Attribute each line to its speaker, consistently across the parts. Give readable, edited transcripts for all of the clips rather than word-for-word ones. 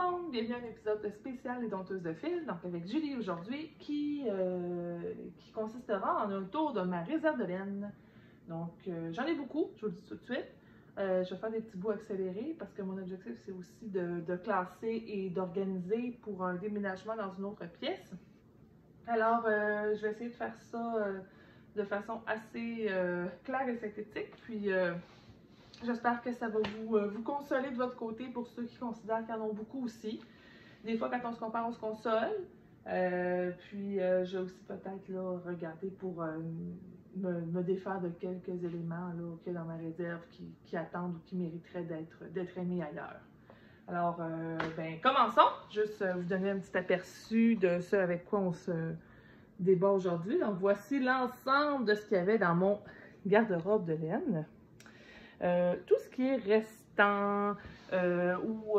Speaker 1: monde, bienvenue à un épisode spécial des Dompteuses de fil, donc avec Julie aujourd'hui, qui consistera en un tour de ma réserve de laine. Donc j'en ai beaucoup, je vous le dis tout de suite. Je vais faire des petits bouts accélérés parce que mon objectif c'est aussi de classer et d'organiser pour un déménagement dans une autre pièce. Alors je vais essayer de faire ça de façon assez claire et synthétique, puis j'espère que ça va vous consoler de votre côté pour ceux qui considèrent qu'il y en a beaucoup aussi. Des fois, quand on se compare, on se console. J'ai aussi peut-être regardé pour me défaire de quelques éléments qu'il y a dans ma réserve qui attendent ou qui mériteraient d'être aimés ailleurs. Alors, commençons. Juste vous donner un petit aperçu de ce avec quoi on se débat aujourd'hui. Donc, voici l'ensemble de ce qu'il y avait dans mon garde-robe de laine. Tout ce qui est restant ou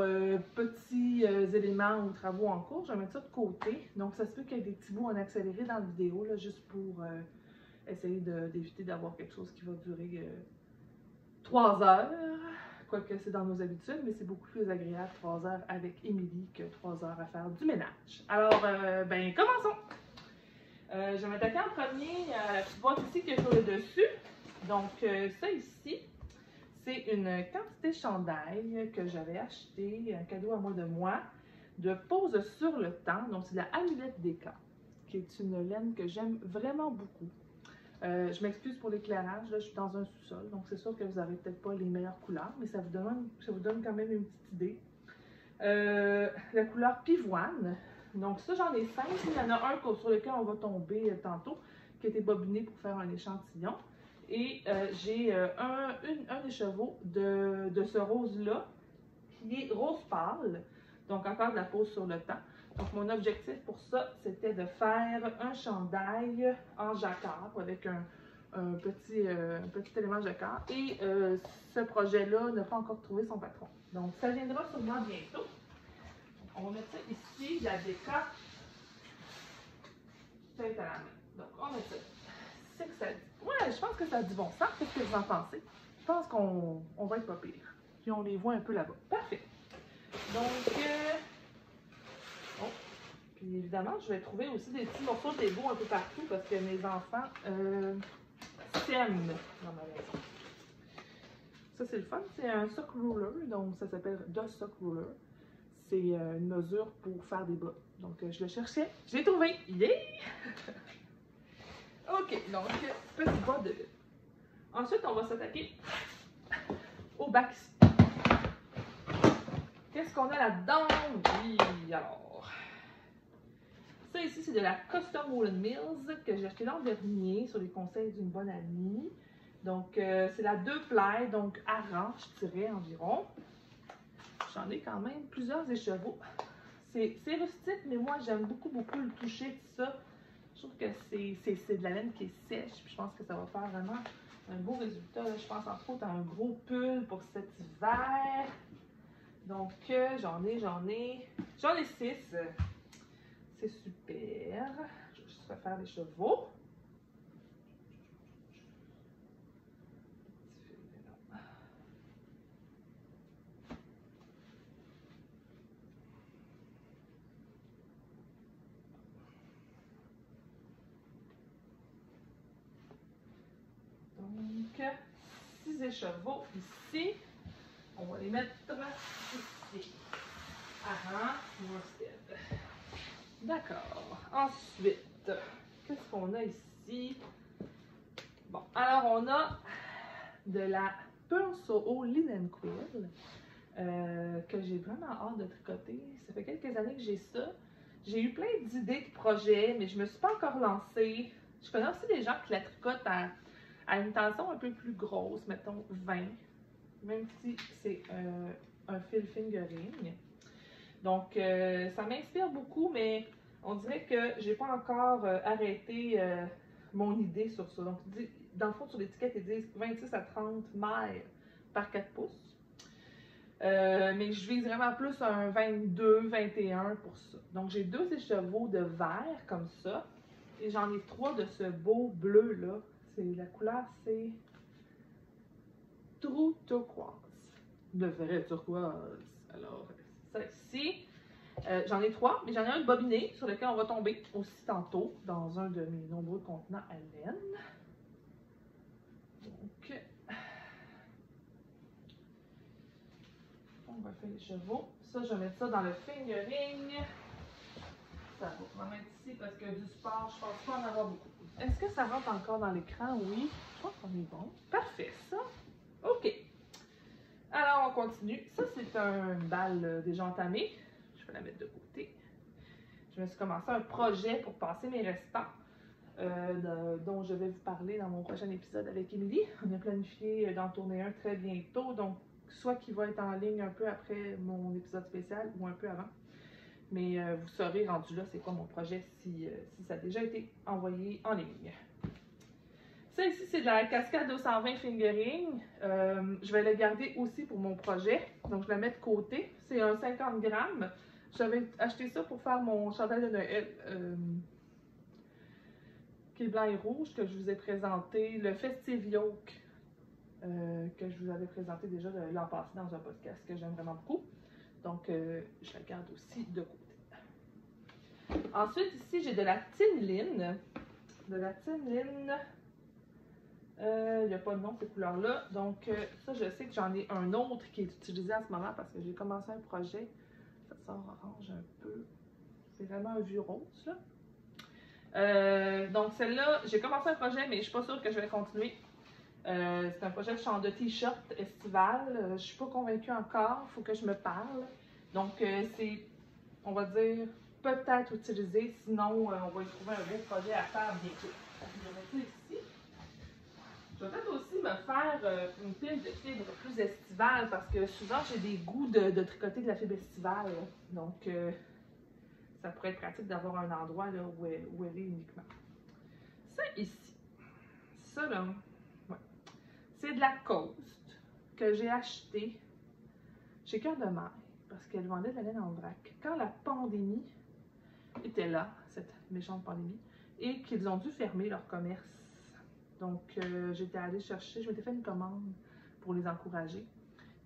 Speaker 1: petits éléments ou travaux en cours, je vais mettre ça de côté. Donc, ça se peut qu'il y ait des petits bouts en accéléré dans la vidéo, là, juste pour essayer d'éviter d'avoir quelque chose qui va durer 3 heures. Quoique c'est dans nos habitudes, mais c'est beaucoup plus agréable 3 heures avec Émilie que 3 heures à faire du ménage. Alors, commençons! Je vais m'attaquer en premier à la petite boîte ici que je sur le dessus. Donc, ça ici, c'est une quantité chandail que j'avais acheté, un cadeau à moi de Pose sur le temps. Donc, c'est la Amulette Déca, qui est une laine que j'aime vraiment beaucoup. Je m'excuse pour l'éclairage, là, je suis dans un sous-sol, donc c'est sûr que vous n'aurez peut-être pas les meilleures couleurs, mais ça vous donne quand même une petite idée. La couleur pivoine, donc ça j'en ai 5, il y en a un sur lequel on va tomber tantôt, qui a été bobiné pour faire un échantillon. Et j'ai un écheveau de ce rose-là, qui est rose pâle, donc encore de la pose sur le temps. Donc mon objectif pour ça, c'était de faire un chandail en jacquard avec un petit élément jacquard. Et ce projet-là n'a pas encore trouvé son patron. Donc ça viendra sûrement bientôt. On va mettre ça ici, la déca, tête à la main. Donc on met ça. C'est que ça dit. Ouais, je pense que ça a du bon sens. Qu'est-ce que vous en pensez? Je pense qu'on va être pas pire. Puis on les voit un peu là-bas. Parfait. Donc, puis évidemment, je vais trouver aussi des petits morceaux de Lego un peu partout parce que mes enfants s'aiment dans ma maison. Ça, c'est le fun. C'est un sock ruler. Donc, ça s'appelle The Sock Ruler. C'est une mesure pour faire des bas. Donc, je le cherchais. Je l'ai trouvé. Yeah! OK, donc, petit bas de laine. Ensuite, on va s'attaquer au bac ici. Qu'est-ce qu'on a là-dedans? Oui, alors. Ça ici, c'est de la Custom Woolen Mills que j'ai acheté l'an dernier sur les conseils d'une bonne amie. Donc, c'est la 2 ply, donc à rang, je dirais environ. J'en ai quand même plusieurs écheveaux. C'est rustique, mais moi, j'aime beaucoup le toucher de ça. Je trouve que c'est de la laine qui est sèche, puis je pense que ça va faire vraiment un beau résultat. Là, je pense entre autres à un gros pull pour cet hiver. Donc, j'en ai 6. C'est super. Je vais juste refaire les chevaux. Donc, 6 écheveaux ici. On va les mettre ici. Worsted. D'accord. Ensuite, qu'est-ce qu'on a ici? Bon, alors on a de la Pearl Soho Linen Quill que j'ai vraiment hâte de tricoter. Ça fait quelques années que j'ai ça. J'ai eu plein d'idées de projets, mais je ne me suis pas encore lancée. Je connais aussi des gens qui la tricotent à une tension un peu plus grosse, mettons 20, même si c'est un fil fingering. Donc, ça m'inspire beaucoup, mais on dirait que j'ai pas encore arrêté mon idée sur ça. Donc, dans le fond, sur l'étiquette, ils disent 26 à 30 mailles par 4 pouces. Mais je vise vraiment plus un 22, 21 pour ça. Donc, j'ai 2 écheveaux de vert comme ça. Et j'en ai 3 de ce beau bleu-là. La couleur, c'est True Turquoise. De vrai turquoise. Alors, ça ici. J'en ai 3, mais j'en ai un de bobiné sur lequel on va tomber aussi tantôt dans un de mes nombreux contenants à laine. Donc, on va faire les chevaux. Ça, je vais mettre ça dans le fingering. Ça va vraiment être ici parce que du sport, je pense pas en avoir beaucoup. Est-ce que ça rentre encore dans l'écran? Oui. Je pense qu'on est bon. Parfait, ça. OK. Alors, on continue. Ça, c'est une balle déjà entamée. Je vais la mettre de côté. Je me suis commencé un projet pour passer mes restants, dont je vais vous parler dans mon prochain épisode avec Émilie. On a planifié d'en tourner un très bientôt, donc soit qui va être en ligne un peu après mon épisode spécial ou un peu avant. Mais vous saurez rendu là c'est quoi mon projet si ça a déjà été envoyé en ligne. Ça ici, c'est de la cascade 220 fingering. Je vais la garder aussi pour mon projet. Donc, je la mets de côté. C'est un 50 grammes. J'avais acheté ça pour faire mon chandail de Noël, qui est blanc et rouge, que je vous ai présenté. Le Festive Yoke, que je vous avais présenté déjà l'an passé dans un podcast que j'aime vraiment beaucoup. Donc, je la garde aussi de côté. Ensuite, ici, j'ai de la Tinline. De la Tinline. Il n'y a pas de nom, ces couleurs-là. Donc, ça, je sais que j'en ai un autre qui est utilisé en ce moment parce que j'ai commencé un projet. Ça sort orange un peu. C'est vraiment un vieux rose, là. Donc, celle-là, j'ai commencé un projet, mais je ne suis pas sûre que je vais continuer. C'est un projet de t-shirt estival. Je ne suis pas convaincue encore. Il faut que je me parle. Donc, c'est, on va dire, peut-être utilisé. Sinon, on va y trouver un beau projet à faire bientôt. Je vais mettre ça ici. Je vais peut-être aussi me faire une pile de fibres plus estivale parce que souvent j'ai des goûts de tricoter de la fibre estivale. Donc, ça pourrait être pratique d'avoir un endroit là, où elle est uniquement. Ça ici, ça là, ouais. C'est de la Coast que j'ai acheté chez Cœur de Mer parce qu'elle vendait de la laine en vrac. Quand la pandémie était là, cette méchante pandémie, et qu'ils ont dû fermer leur commerce. Donc, j'étais allée chercher, je m'étais fait une commande pour les encourager.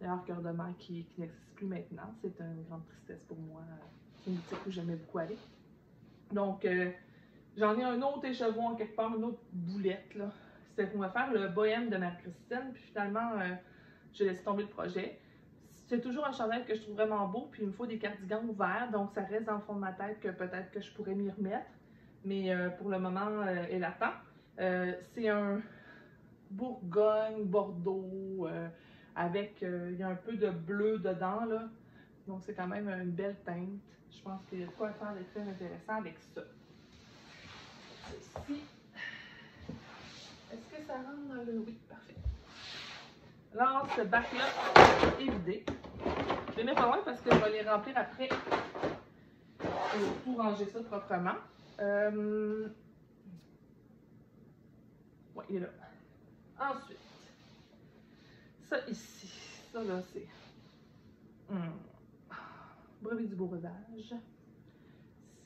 Speaker 1: D'ailleurs, Cœur de Mer qui n'existe plus maintenant, c'est une grande tristesse pour moi. C'est une boutique où j'aimais beaucoup aller. Donc, j'en ai un autre écheveau en quelque part, une autre boulette. C'était pour me faire le bohème de Marie-Christine, puis finalement, j'ai laissé tomber le projet. C'est toujours un chandail que je trouve vraiment beau, puis il me faut des cardigans ouverts, donc ça reste dans le fond de ma tête que peut-être que je pourrais m'y remettre. Mais pour le moment, elle attend. C'est un Bourgogne, Bordeaux, avec, il y a un peu de bleu dedans, là. Donc c'est quand même une belle teinte. Je pense qu'il y a de quoi faire de très intéressant avec ça. Ceci. Est-ce que ça rentre dans le... Oui, parfait. Alors, ce bac-là est vidé. Je les mets pas loin parce que je vais les remplir après pour ranger ça proprement. Ouais, il est là. Ensuite, ça ici, ça là, c'est Brebis du beau revage.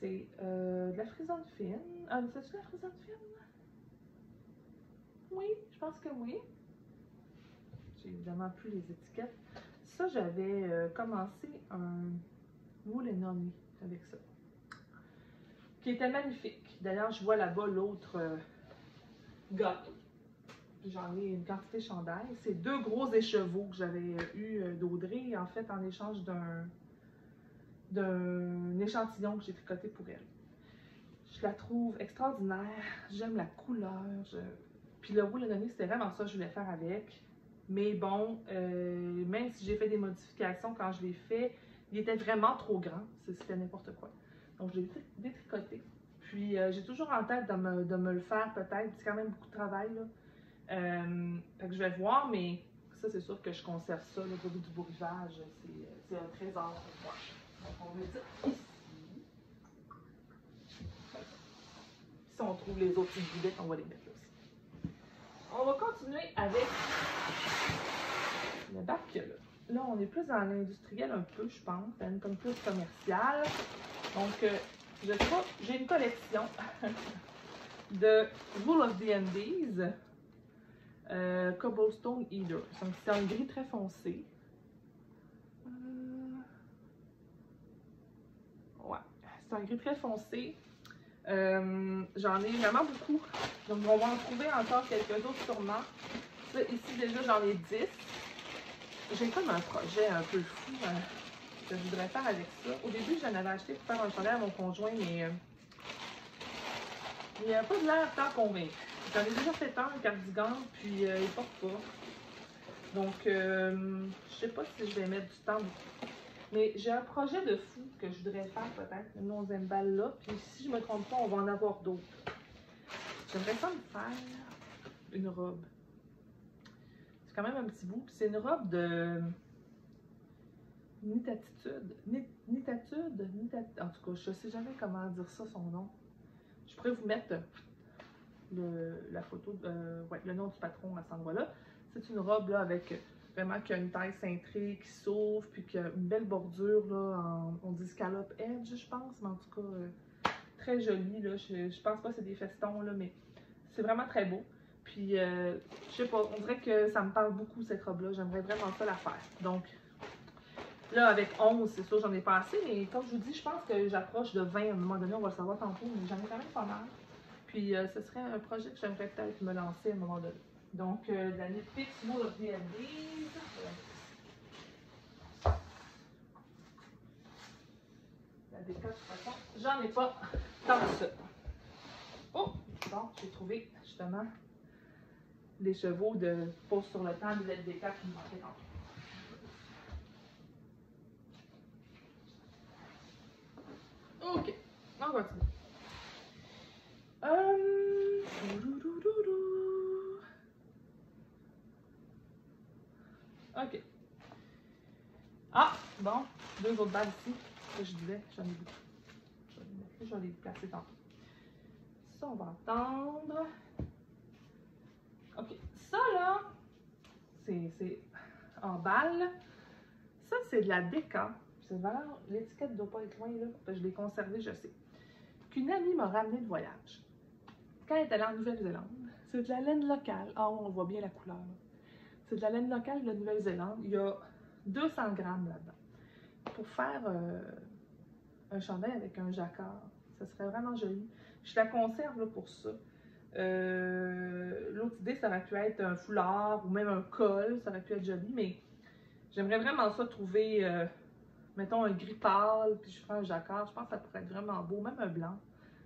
Speaker 1: C'est de la frisante fine. Ah, c'est-tu de la frisante fine? Oui, je pense que oui. J'ai évidemment plus les étiquettes. Ça, j'avais commencé un wool and honey avec ça, qui était magnifique. D'ailleurs, je vois là-bas l'autre gâteau. J'en ai une quantité de chandail. C'est 2 gros écheveaux que j'avais eu d'Audrey, en fait, en échange d'un échantillon que j'ai tricoté pour elle. Je la trouve extraordinaire. J'aime la couleur. Puis le wool and honey, c'était vraiment ça que je voulais faire avec. Mais bon, même si j'ai fait des modifications quand je l'ai fait, il était vraiment trop grand. C'était n'importe quoi. Donc, je l'ai détricoté. Puis, j'ai toujours en tête de me le faire peut-être. C'est quand même beaucoup de travail, là. Fait que je vais voir, mais ça, c'est sûr que je conserve ça, le Brebis du beau rivage. C'est un trésor pour moi. Donc, on va dire ici. Si on trouve les autres petites boulettes, on va les mettre là aussi. On va continuer avec le bac là. Là, on est plus dans l'industriel un peu, je pense, comme plus commercial. Donc, je sais pas, j'ai une collection de Wool of the Andes, Cobblestone Eater. Donc, c'est un gris très foncé. c'est un gris très foncé. J'en ai vraiment beaucoup. Donc, on va en trouver encore quelques autres sûrement. Ça, ici, déjà, j'en ai 10. J'ai comme un projet un peu fou que je voudrais faire avec ça. Au début, j'en avais acheté pour faire un chandail à mon conjoint, mais il n'a pas de l'air tant convaincu. J'en ai déjà fait un cardigan, puis il ne porte pas. Donc, je sais pas si je vais mettre du temps. Mais j'ai un projet de fou que je voudrais faire peut-être, une 11e balle là. Puis si je me trompe pas, on va en avoir d'autres. J'aimerais ça me faire une robe. C'est quand même un petit bout. C'est une robe de Nitatitude. En tout cas, je sais jamais comment dire ça, son nom. Je pourrais vous mettre la photo, ouais, le nom du patron à cet endroit-là. C'est une robe là avec vraiment qui a une taille cintrée, qui s'ouvre, puis qui a une belle bordure là, on dit scallop edge, je pense, mais en tout cas très jolie là. Je pense pas que c'est des festons là, mais c'est vraiment très beau. Puis je sais pas, on dirait que ça me parle beaucoup cette robe-là. J'aimerais vraiment ça la faire. Donc là, avec 11, c'est sûr, j'en ai pas assez, mais comme je vous dis, je pense que j'approche de 20 à un moment donné, on va le savoir tantôt, mais j'en ai quand même pas mal. Puis ce serait un projet que j'aimerais peut-être me lancer à un moment donné. Donc, de la Netflix Small of D&D. La déca, de toute façon, j'en ai pas tant que ça. Oh! Bon, j'ai trouvé justement les chevaux de pause sur le temps de l'LDK qui me manquaient tantôt. Ok, on continue. Ok. Ah, bon, deux autres balles ici. Que je disais, j'en ai beaucoup. Je vais les placer tantôt. Ça, on va attendre. Ok, ça là, c'est en balle. Ça, c'est de la déca. L'étiquette ne doit pas être loin là, parce que je l'ai conservée, je sais. Qu'une amie m'a ramené de voyage. Quand elle est allée en Nouvelle-Zélande, c'est de la laine locale. Ah, on voit bien la couleur. C'est de la laine locale de la Nouvelle-Zélande. Il y a 200 grammes là-dedans. Pour faire un chandail avec un jacquard, ça serait vraiment joli. Je la conserve là, pour ça. L'autre idée, ça aurait pu être un foulard ou même un col, ça aurait pu être joli, mais j'aimerais vraiment ça trouver, mettons, un gris pâle, puis je ferai un jacquard. Je pense que ça pourrait être vraiment beau, même un blanc.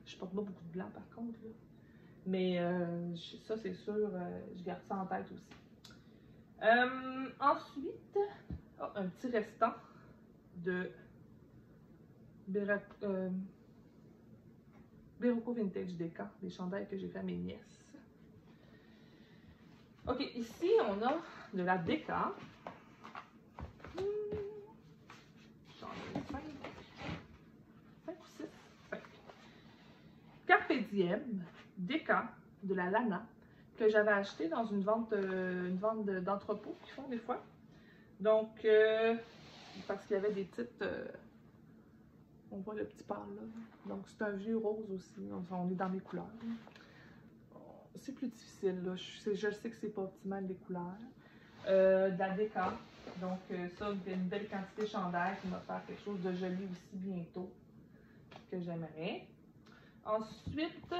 Speaker 1: Je porte pas beaucoup de blanc par contre, là. Mais ça, c'est sûr, je garde ça en tête aussi. Ensuite, oh, un petit restant de Berroco Vintage Déca, des chandails que j'ai fait à mes nièces. Ok, ici, on a de la déca. J'en ai 5 ou 6. 5. Carpe diem, déca, de la Lana, que j'avais acheté dans une vente d'entrepôt qu'ils font des fois. Donc, parce qu'il y avait des petites... on voit le petit pâle là. Donc, c'est un vieux rose aussi. On est dans mes couleurs. C'est plus difficile, là. Je sais que c'est pas optimal les couleurs. De la déca. Donc, ça, une belle quantité de chandail qui va faire quelque chose de joli aussi bientôt. Que j'aimerais. Ensuite,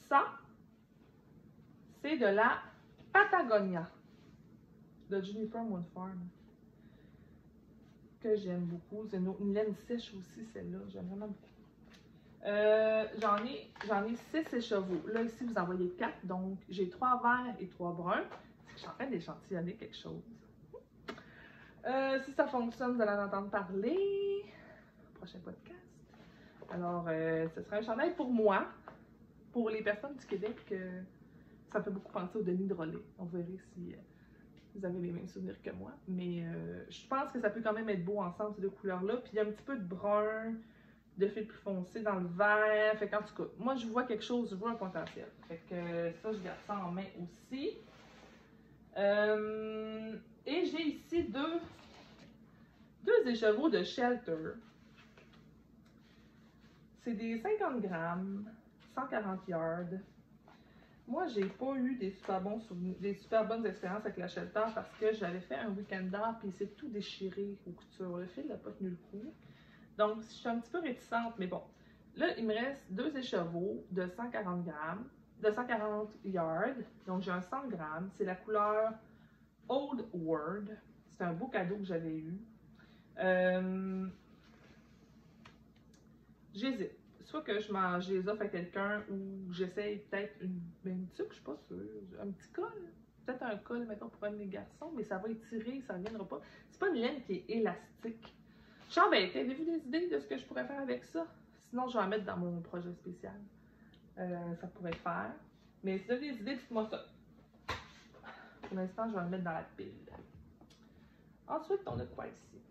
Speaker 1: ça, c'est de la Patagonia. De Juniper Moon Farm. Que j'aime beaucoup. C'est une laine sèche aussi, celle-là. J'aime vraiment beaucoup. J'en ai 6 écheveaux. Là, ici, vous en voyez 4. Donc, j'ai 3 verts et 3 bruns. Je suis en train d'échantillonner quelque chose. Si ça fonctionne, vous allez en entendre parler. Prochain podcast. Alors, ce sera un chandail pour moi. Pour les personnes du Québec, ça me fait beaucoup penser au Denis Drolet. On verra si vous avez les mêmes souvenirs que moi. Mais je pense que ça peut quand même être beau ensemble, ces deux couleurs-là. Puis il y a un petit peu de brun, de fil plus foncé dans le vert. Fait qu'en tout cas, moi je vois quelque chose, je vois un potentiel. Fait que ça, je garde ça en main aussi. Et j'ai ici deux écheveaux de Shelter. C'est des 50 grammes, 140 yards. Moi, j'ai pas eu des super bonnes expériences avec la Shelter parce que j'avais fait un week-end d'art puis c'est tout déchiré aux coutures. Le fil n'a pas tenu le coup. Donc, je suis un petit peu réticente, mais bon. Là, il me reste 2 écheveaux de 140 grammes, de 140 yards. Donc, j'ai un 100 grammes. C'est la couleur Old World. C'est un beau cadeau que j'avais eu. J'hésite. Soit que je les offre à quelqu'un ou j'essaye peut-être une tuque, je suis pas sûre. Un petit col. Peut-être un col, mettons, pour un de mes garçons, mais ça va étirer, ça ne viendra pas. C'est pas une laine qui est élastique. Je suis embêtée. Avez-vous des idées de ce que je pourrais faire avec ça? Sinon, je vais en mettre dans mon projet spécial. Ça pourrait le faire. Mais si vous avez des idées, dites-moi ça. Pour l'instant, je vais le mettre dans la pile. Ensuite, on a quoi ici?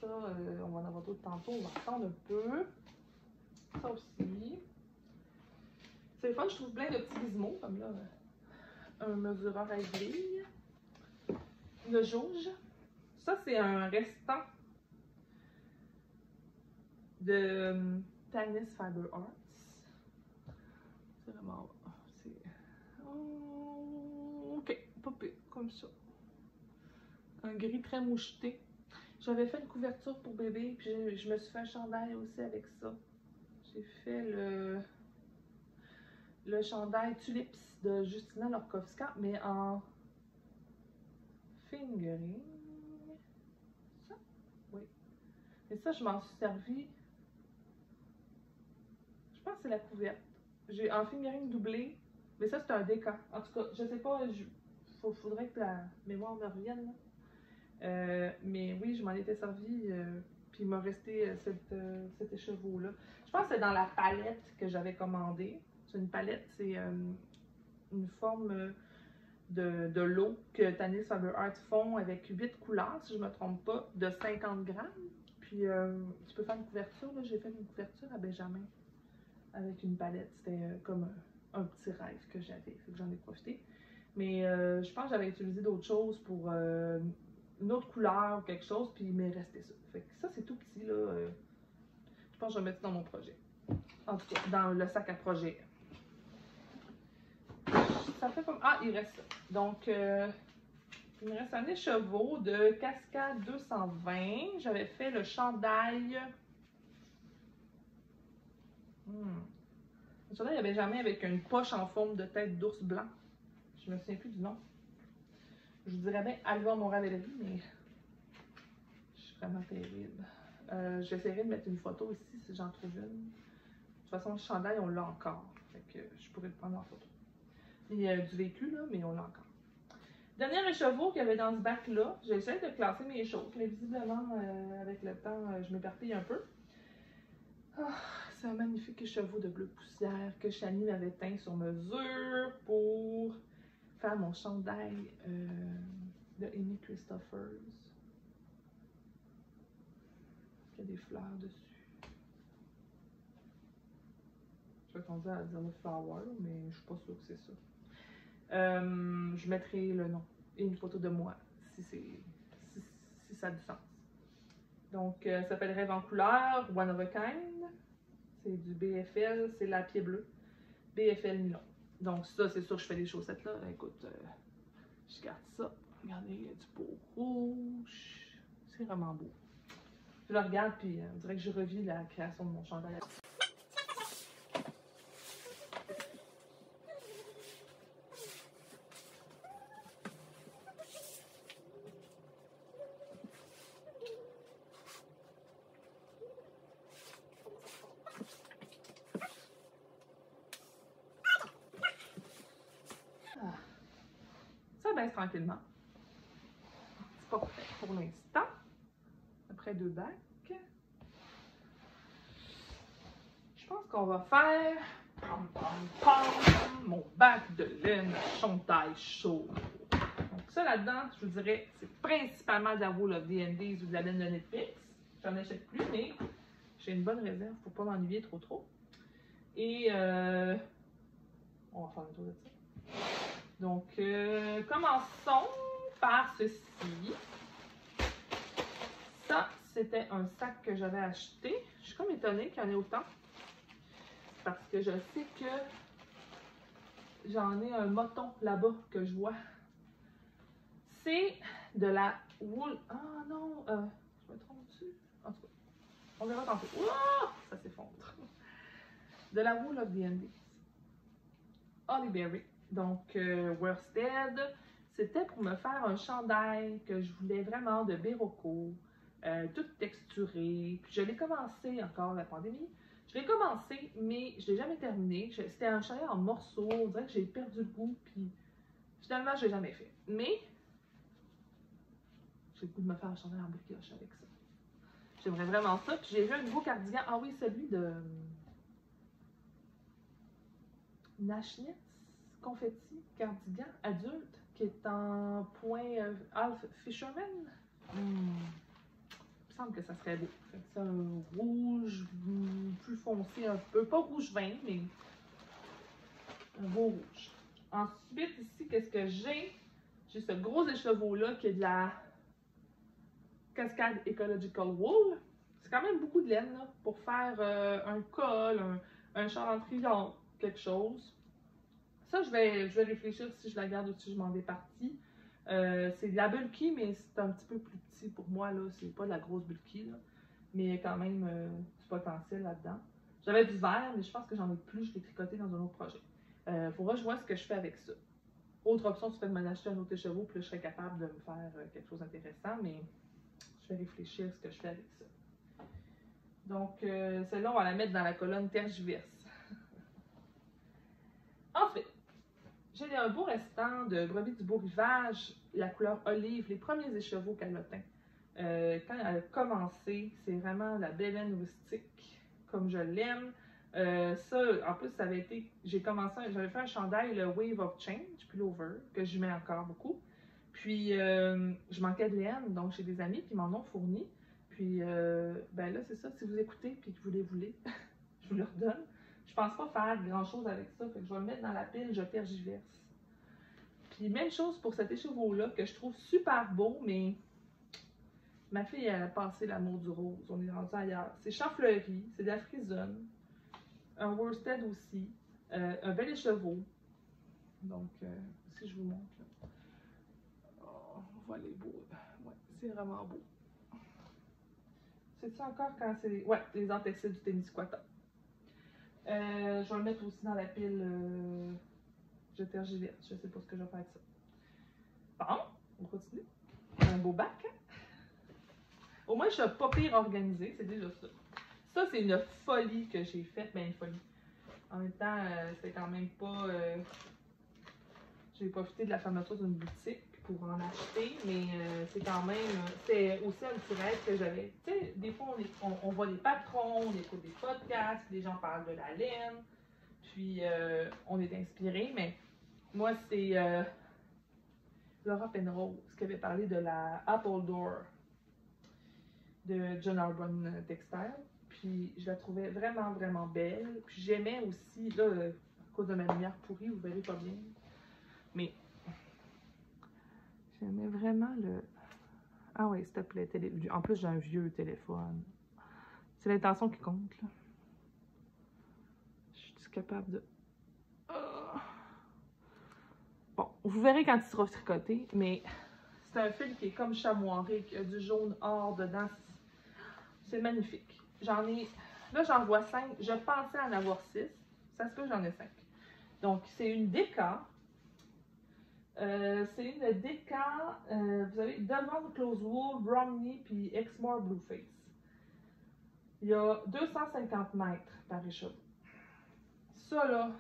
Speaker 1: Ça, on va en avoir d'autres tantôt. On va attendre un peu. Ça aussi. C'est le fun, je trouve plein de petits gizmos, comme là, un mesureur à grille. Une jauge. Ça, c'est un restant de Tannins Fiber Arts. C'est vraiment... ok, pas pire, comme ça. Un gris très moucheté. J'avais fait une couverture pour bébé, puis je me suis fait un chandail aussi avec ça. J'ai fait le chandail Tulips de Justina Lorkowska, mais en fingering. Ça? Oui. Et ça, je m'en suis servi. Je pense que c'est la couverte. J'ai en fingering doublé, mais ça, c'est un décan. En tout cas, je sais pas, faudrait que la mémoire me revienne, là. Mais oui, je m'en étais servi, puis il m'a resté cet écheveau-là. Je pense que c'est dans la palette que j'avais commandée. C'est une palette, c'est une forme de lot que Tannins Fiber Arts font avec 8 couleurs, si je ne me trompe pas, de 50 grammes. Puis tu peux faire une couverture, là. J'ai fait une couverture à Benjamin avec une palette. C'était comme un petit rêve que j'avais, j'en ai profité. Mais je pense que j'avais utilisé d'autres choses pour une autre couleur ou quelque chose, puis il m'est resté ça. Fait que ça, c'est tout petit, là. Je pense que je vais mettre ça dans mon projet. En tout cas, dans le sac à projet. Ça fait comme... Ah, il reste ça. Donc, il me reste un écheveau de Cascade 220. J'avais fait le chandail... Le chandail, il n'y avait jamais avec une poche en forme de tête d'ours blanc. Je me souviens plus du nom. Je vous dirais bien aller voir mon Ravelry, mais je suis vraiment terrible. J'essaierai de mettre une photo ici si j'en trouve une. De toute façon, le chandail, on l'a encore. Fait que je pourrais le prendre en photo. Il y a du vécu, là, mais on l'a encore. Dernier écheveau qu'il y avait dans ce bac-là, j'essaie de classer mes choses, mais visiblement, avec le temps, je m'éparpille un peu. Ah, c'est un magnifique écheveau de bleu poussière que Shani m'avait teint sur mesure pour faire mon chandail de Amy Christophers. Il y a des fleurs dessus. Je vais tendre à dire le flower, mais je suis pas sûre que c'est ça. Je mettrai le nom et une photo de moi si ça a du sens. Donc, ça s'appelle Rêve en couleur, One of a Kind. C'est du BFL, c'est la pied bleu. BFL nylon. Donc, ça, c'est sûr que je fais des chaussettes là. Écoute, je garde ça. Regardez, il y a du beau rouge. C'est vraiment beau. Je le regarde, puis on dirait que je revis la création de mon chandail. Ça baisse tranquillement. C'est pas prêt pour l'instant. Après 2 bacs. Je pense qu'on va faire mon bac de laine chandail chaud. Donc ça là-dedans, je vous dirais, c'est principalement de la Wool of the Indies ou de la laine de Netflix. J'en achète plus, mais j'ai une bonne réserve pour pas m'ennuyer trop. Et on va faire un tour de ça. Donc, commençons par ceci. Ça, c'était un sac que j'avais acheté. Je suis comme étonnée qu'il y en ait autant. Parce que je sais que j'en ai un moton là-bas que je vois. C'est de la wool. Ah non, je me trompe dessus. En tout cas, On verra tantôt. Oh, ça s'effondre. De la Wool of the Andes. Holly Berry. Donc, Worsted. C'était pour me faire un chandail que je voulais vraiment de Berroco. Tout texturé. Puis je l'ai commencé encore la pandémie. Je l'ai commencé, mais je ne l'ai jamais terminé. C'était un chandail en morceaux. On dirait que j'ai perdu le goût. Puis finalement, je ne l'ai jamais fait. Mais j'ai le goût de me faire un chandail en brioche avec ça. J'aimerais vraiment ça. Puis j'ai vu un nouveau cardigan. Ah oui, celui de Nashnitz Confetti cardigan adulte qui est en point Half Fisherman. Il me semble que ça serait beau. C'est un rouge plus foncé un peu. Pas rouge vin, mais un beau rouge. Ensuite, ici, qu'est-ce que j'ai? J'ai ce gros écheveau-là qui est de la Cascade Ecological Wool. C'est quand même beaucoup de laine là, pour faire un col, un châle en triangle, quelque chose. Ça, je vais réfléchir si je la garde ou si je m'en départis. C'est de la bulky, mais c'est un petit peu plus petit pour moi. C'est pas de la grosse bulky, là. Mais il y a quand même du potentiel là-dedans. J'avais du vert, mais je pense que j'en ai plus. Je l'ai tricoté dans un autre projet. Faudra que je vois ce que je fais avec ça. Autre option, c'est de m'en acheter un autre écheveau, puis là, je serais capable de me faire quelque chose d'intéressant, mais je vais réfléchir à ce que je fais avec ça. Donc, celle-là, on va la mettre dans la colonne tergiverse. Ensuite, j'ai un beau restant de Brebis du Beau Rivage, la couleur olive, les premiers écheveaux calotins. Quand elle a commencé, c'est vraiment la baleine rustique, comme je l'aime. Ça, en plus, ça avait été. J'avais fait un chandail, le Wave of Change, pullover, que je mets encore beaucoup. Puis, je manquais de laine, donc j'ai des amis qui m'en ont fourni. Puis, ben là, c'est ça, si vous écoutez puis que vous les voulez, je vous le redonne. Je pense pas faire grand chose avec ça, fait que je vais le mettre dans la pile, je tergiverse. Puis, même chose pour cet écheveau-là, que je trouve super beau, mais ma fille, elle a passé l'amour du rose. On est rendu ailleurs. C'est champ fleuri, c'est de la frisonne, un worsted aussi, un bel écheveau. Donc, si je vous montre, là. Oh, on voit les beaux. Ouais, c'est vraiment beau. C'est ça encore quand c'est. Ouais, les antecédents du Témiscouata. Je vais le mettre aussi dans la pile. Je tergiverse. Je sais pas ce que je vais faire avec ça. Bon, on continue. Un beau bac. Hein? Au moins, je suis pas pire organisée. C'est déjà ça. Ça, c'est une folie que j'ai faite. Ben, une folie. En même temps, c'était quand même pas. J'ai profité de la fermeture d'une boutique pour en acheter, mais c'est quand même. C'est aussi un petit rêve que j'avais. Tu sais, des fois, on voit des patrons, on écoute des podcasts, les gens parlent de la laine, puis on est inspiré, mais moi, c'est Laura Penrose qui avait parlé de la Apple Door de John Arbonne Textile. Puis je la trouvais vraiment, vraiment belle. Puis j'aimais aussi, là, à cause de ma lumière pourrie, vous verrez pas bien. Mais j'aimais vraiment le. Ah oui, s'il te plaît. En plus, j'ai un vieux téléphone. C'est l'intention qui compte, là. Je suis capable de. Bon, vous verrez quand il sera tricoté, mais c'est un fil qui est comme chamoiré, qui a du jaune or dedans. C'est magnifique. J'en ai. Là, j'en vois 5. Je pensais en avoir 6. Ça se peut que j'en ai 5. Donc, c'est une déca. C'est une déca. Vous avez Devon Close Wool, Bromley, puis Exmoor Blueface. Il y a 250 mètres par écheveau. Ça, là,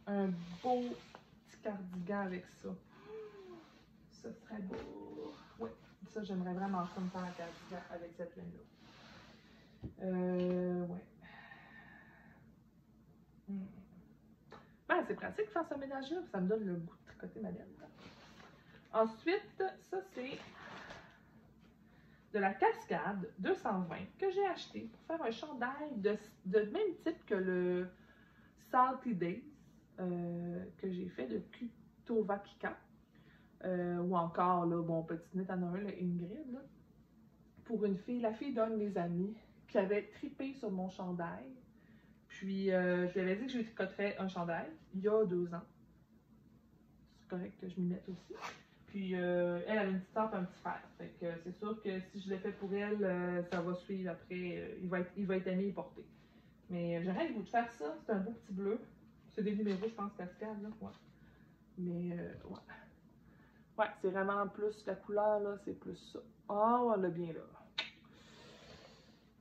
Speaker 1: un beau petit cardigan avec ça. Ça serait beau. Oui, ça, j'aimerais vraiment ça me faire un cardigan avec cette laine-là. Ouais. Ben, c'est pratique faire ce ménage-là, ça me donne le goût de tricoter ma laine. Ensuite, ça, c'est de la Cascade 220 que j'ai acheté pour faire un chandail de même type que le Salty Days que j'ai fait de Kutovakika. Ou encore, là, bon, petit net à Noël, Ingrid, là, pour une fille, la fille d'un de mes amis qui avait trippé sur mon chandail. Puis, je lui avais dit que je lui tricoterais un chandail il y a 2 ans. C'est correct que je m'y mette aussi. Puis elle a une petite sœur et un petit frère. Fait que c'est sûr que si je l'ai fait pour elle, ça va suivre après. Il va être aimé et porté. Mais j'ai rien le goût de faire ça. C'est un beau petit bleu. C'est des numéros, je pense, cascade, là. Ouais. Mais ouais. Ouais, c'est vraiment plus la couleur, là, c'est plus ça. Ah, on l'a bien là.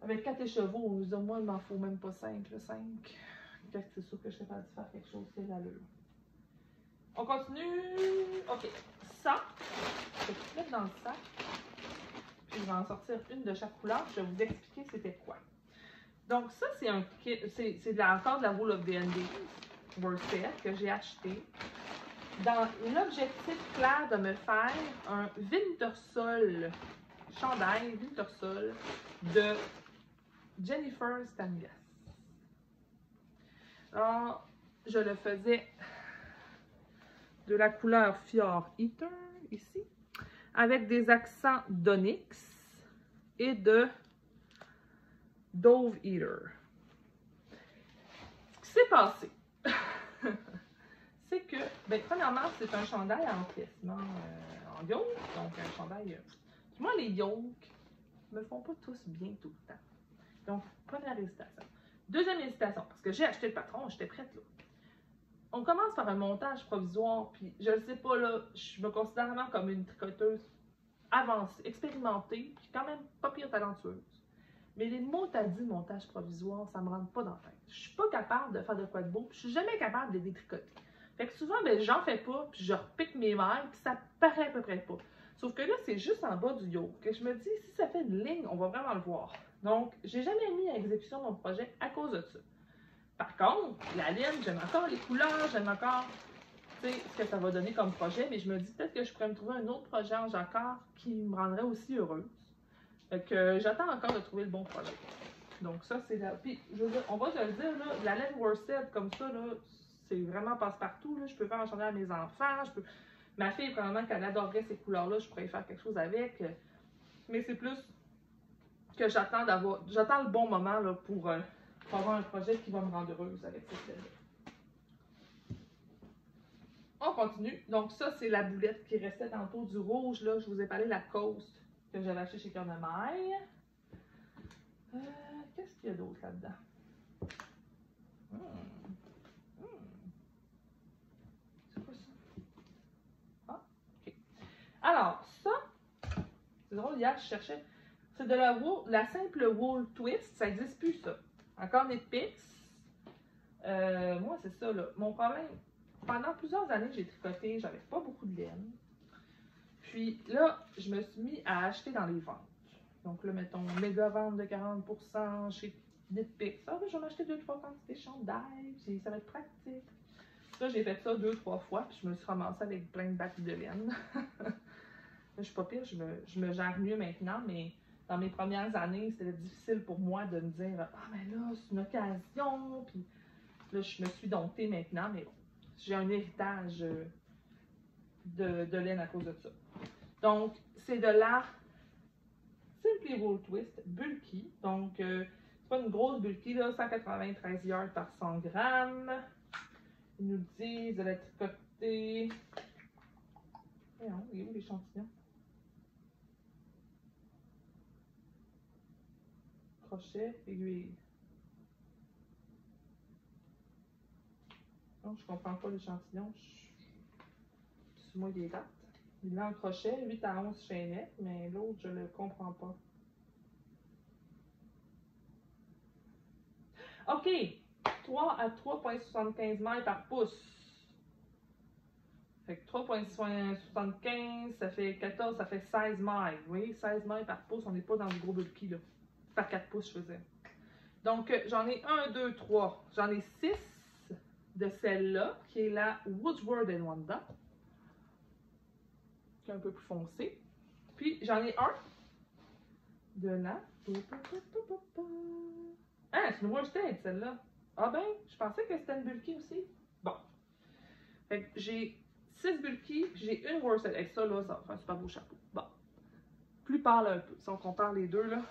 Speaker 1: Avec 4 écheveaux, on nous dit, moi, il m'en faut même pas 5, là, 5. C'est sûr que je suis capable de faire quelque chose qui est l'allure. On continue. OK. Ça, je vais tout mettre dans le sac. Puis je vais en sortir une de chaque couleur. Je vais vous expliquer c'était quoi. Donc ça, c'est un kit, c'est encore de la Wool of the Andes Worsted que j'ai acheté. Dans l'objectif clair de me faire un Wintersol, chandail Wintersol de Jennifer Stangas. Alors, je le faisais de la couleur Fjord Eater, ici, avec des accents d'onyx et de Dove Eater. Ce qui s'est passé, c'est que, ben, premièrement, c'est un chandail en piècement en yoke, donc un chandail. Moi, les yokes me font pas tous bien tout le temps. Donc, première hésitation. Deuxième hésitation, parce que j'ai acheté le patron, j'étais prête là. On commence par un montage provisoire, puis je ne sais pas là, je me considère vraiment comme une tricoteuse avancée, expérimentée, puis quand même pas pire talentueuse. Mais les mots t'as dit montage provisoire, ça me rentre pas dans la tête. Je suis pas capable de faire de quoi de beau, puis je suis jamais capable de les détricoter. Fait que souvent, ben, j'en fais pas, puis je repique mes mailles, puis ça paraît à peu près pas. Sauf que là, c'est juste en bas du yoke. Et je me dis, si ça fait une ligne, on va vraiment le voir. Donc, j'ai jamais mis à exécution mon projet à cause de ça. Par contre, la laine, j'aime encore les couleurs, j'aime encore ce que ça va donner comme projet, mais je me dis peut-être que je pourrais me trouver un autre projet en jacquard qui me rendrait aussi heureuse. Fait que j'attends encore de trouver le bon projet. Donc ça, c'est la... Puis, je veux dire, on va se le dire, là, la laine worsted comme ça, là, c'est vraiment passe-partout. Je peux faire un chandail à mes enfants, je peux... Ma fille, probablement qu'elle adorerait ces couleurs-là, je pourrais faire quelque chose avec. Mais c'est plus que j'attends le bon moment là, pour avoir un projet qui va me rendre heureuse avec cette laine. On continue. Donc ça, c'est la boulette qui restait tantôt du rouge. Là, je vous ai parlé de la Coast que j'avais acheté chez Cœur de Maille. Qu'est-ce qu'il y a d'autre là-dedans? C'est quoi ça? Ah, ok. Alors, ça, c'est drôle, hier, je cherchais. C'est de la wool, la simple wool twist. Ça n'existe plus, ça. Encore des pics. Moi, c'est ça, là. Mon problème, pendant plusieurs années, j'ai tricoté, j'avais pas beaucoup de laine. Puis là, je me suis mis à acheter dans les ventes. Donc là, mettons, méga vente de 40% chez Knitpicks. Ça, je vais m'acheter 2-3 quantités chandail, puis ça va être pratique. Ça, j'ai fait ça 2-3 fois, puis je me suis ramassée avec plein de bacs de laine. Je suis pas pire, je me gère mieux maintenant, mais dans mes premières années, c'était difficile pour moi de me dire « Ah, mais là, c'est une occasion! » Puis là, je me suis domptée maintenant, mais bon, j'ai un héritage de laine à cause de ça. Donc, c'est de la Simply Wool Twist Bulky. Donc, c'est pas une grosse bulky, là, 193 yards par 100 grammes. Ils nous disent de la tricoter. Voyons, il est où l'échantillon? Crochet, aiguille. Non, je comprends pas l'échantillon. C'est moi des dates. Il l'a en crochet, 8 à 11 chaînettes, mais l'autre, je le comprends pas. OK! 3 à 3,75 mailles par pouce. Fait que 3,75, ça fait 14, ça fait 16 mailles. Vous voyez, 16 mailles par pouce, on n'est pas dans du gros bulky, là. Par 4 pouces, je faisais. Donc, j'en ai 1, 2, 3. J'en ai 6 de celle-là, qui est la Woodsworth Wanda, qui est un peu plus foncé. Puis, j'en ai un de la... Ah, c'est une worsted, celle-là. Ah ben, je pensais que c'était une bulky aussi. Bon. Fait que j'ai 6 bulky, j'ai une worsted. Avec ça, là, ça fait un super beau chapeau. Bon. Plus pâle un peu. Si on compare les deux, là,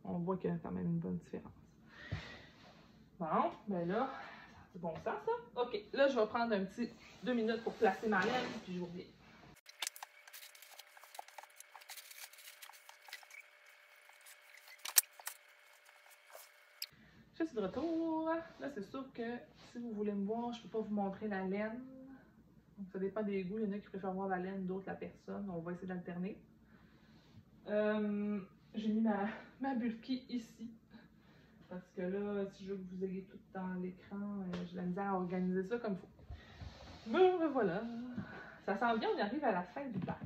Speaker 1: on voit qu'il y a quand même une bonne différence. Bon, ben là, du bon sens, ça. OK, là, je vais prendre un petit 2 minutes pour placer ma laine, puis je vous reviens. Je suis de retour. Là, c'est sûr que si vous voulez me voir, je ne peux pas vous montrer la laine. Donc, ça dépend des goûts. Il y en a qui préfèrent voir la laine, d'autres la personne. On va essayer d'alterner. J'ai mis ma bulky ici. Parce que là, si je veux que vous ayez tout dans l'écran, j'ai la misère à organiser ça comme il faut. Mais voilà. Ça sent bien, on arrive à la fin du bac.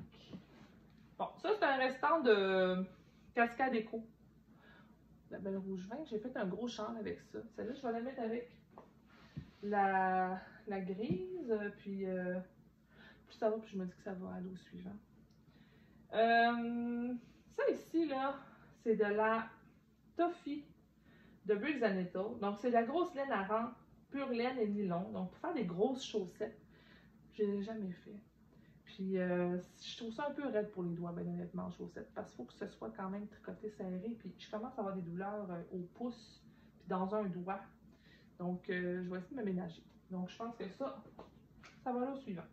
Speaker 1: Bon, ça, c'est un restant de Cascade Eco. La belle rouge vin. J'ai fait un gros châle avec ça. Celle-là, je vais la mettre avec la grise. Puis, plus ça va, puis je me dis que ça va aller au suivant. Ça ici, là, c'est de la Toffee de Briggs & Little. Donc, c'est de la grosse laine à rang, pure laine et nylon. Donc, pour faire des grosses chaussettes, je l'ai jamais fait. Puis, je trouve ça un peu raide pour les doigts, ben honnêtement, en chaussettes. Parce qu'il faut que ce soit quand même tricoté serré. Puis, je commence à avoir des douleurs au pouce, puis dans un doigt. Donc, je vais essayer de me ménager. Donc, je pense que ça va aller au suivant.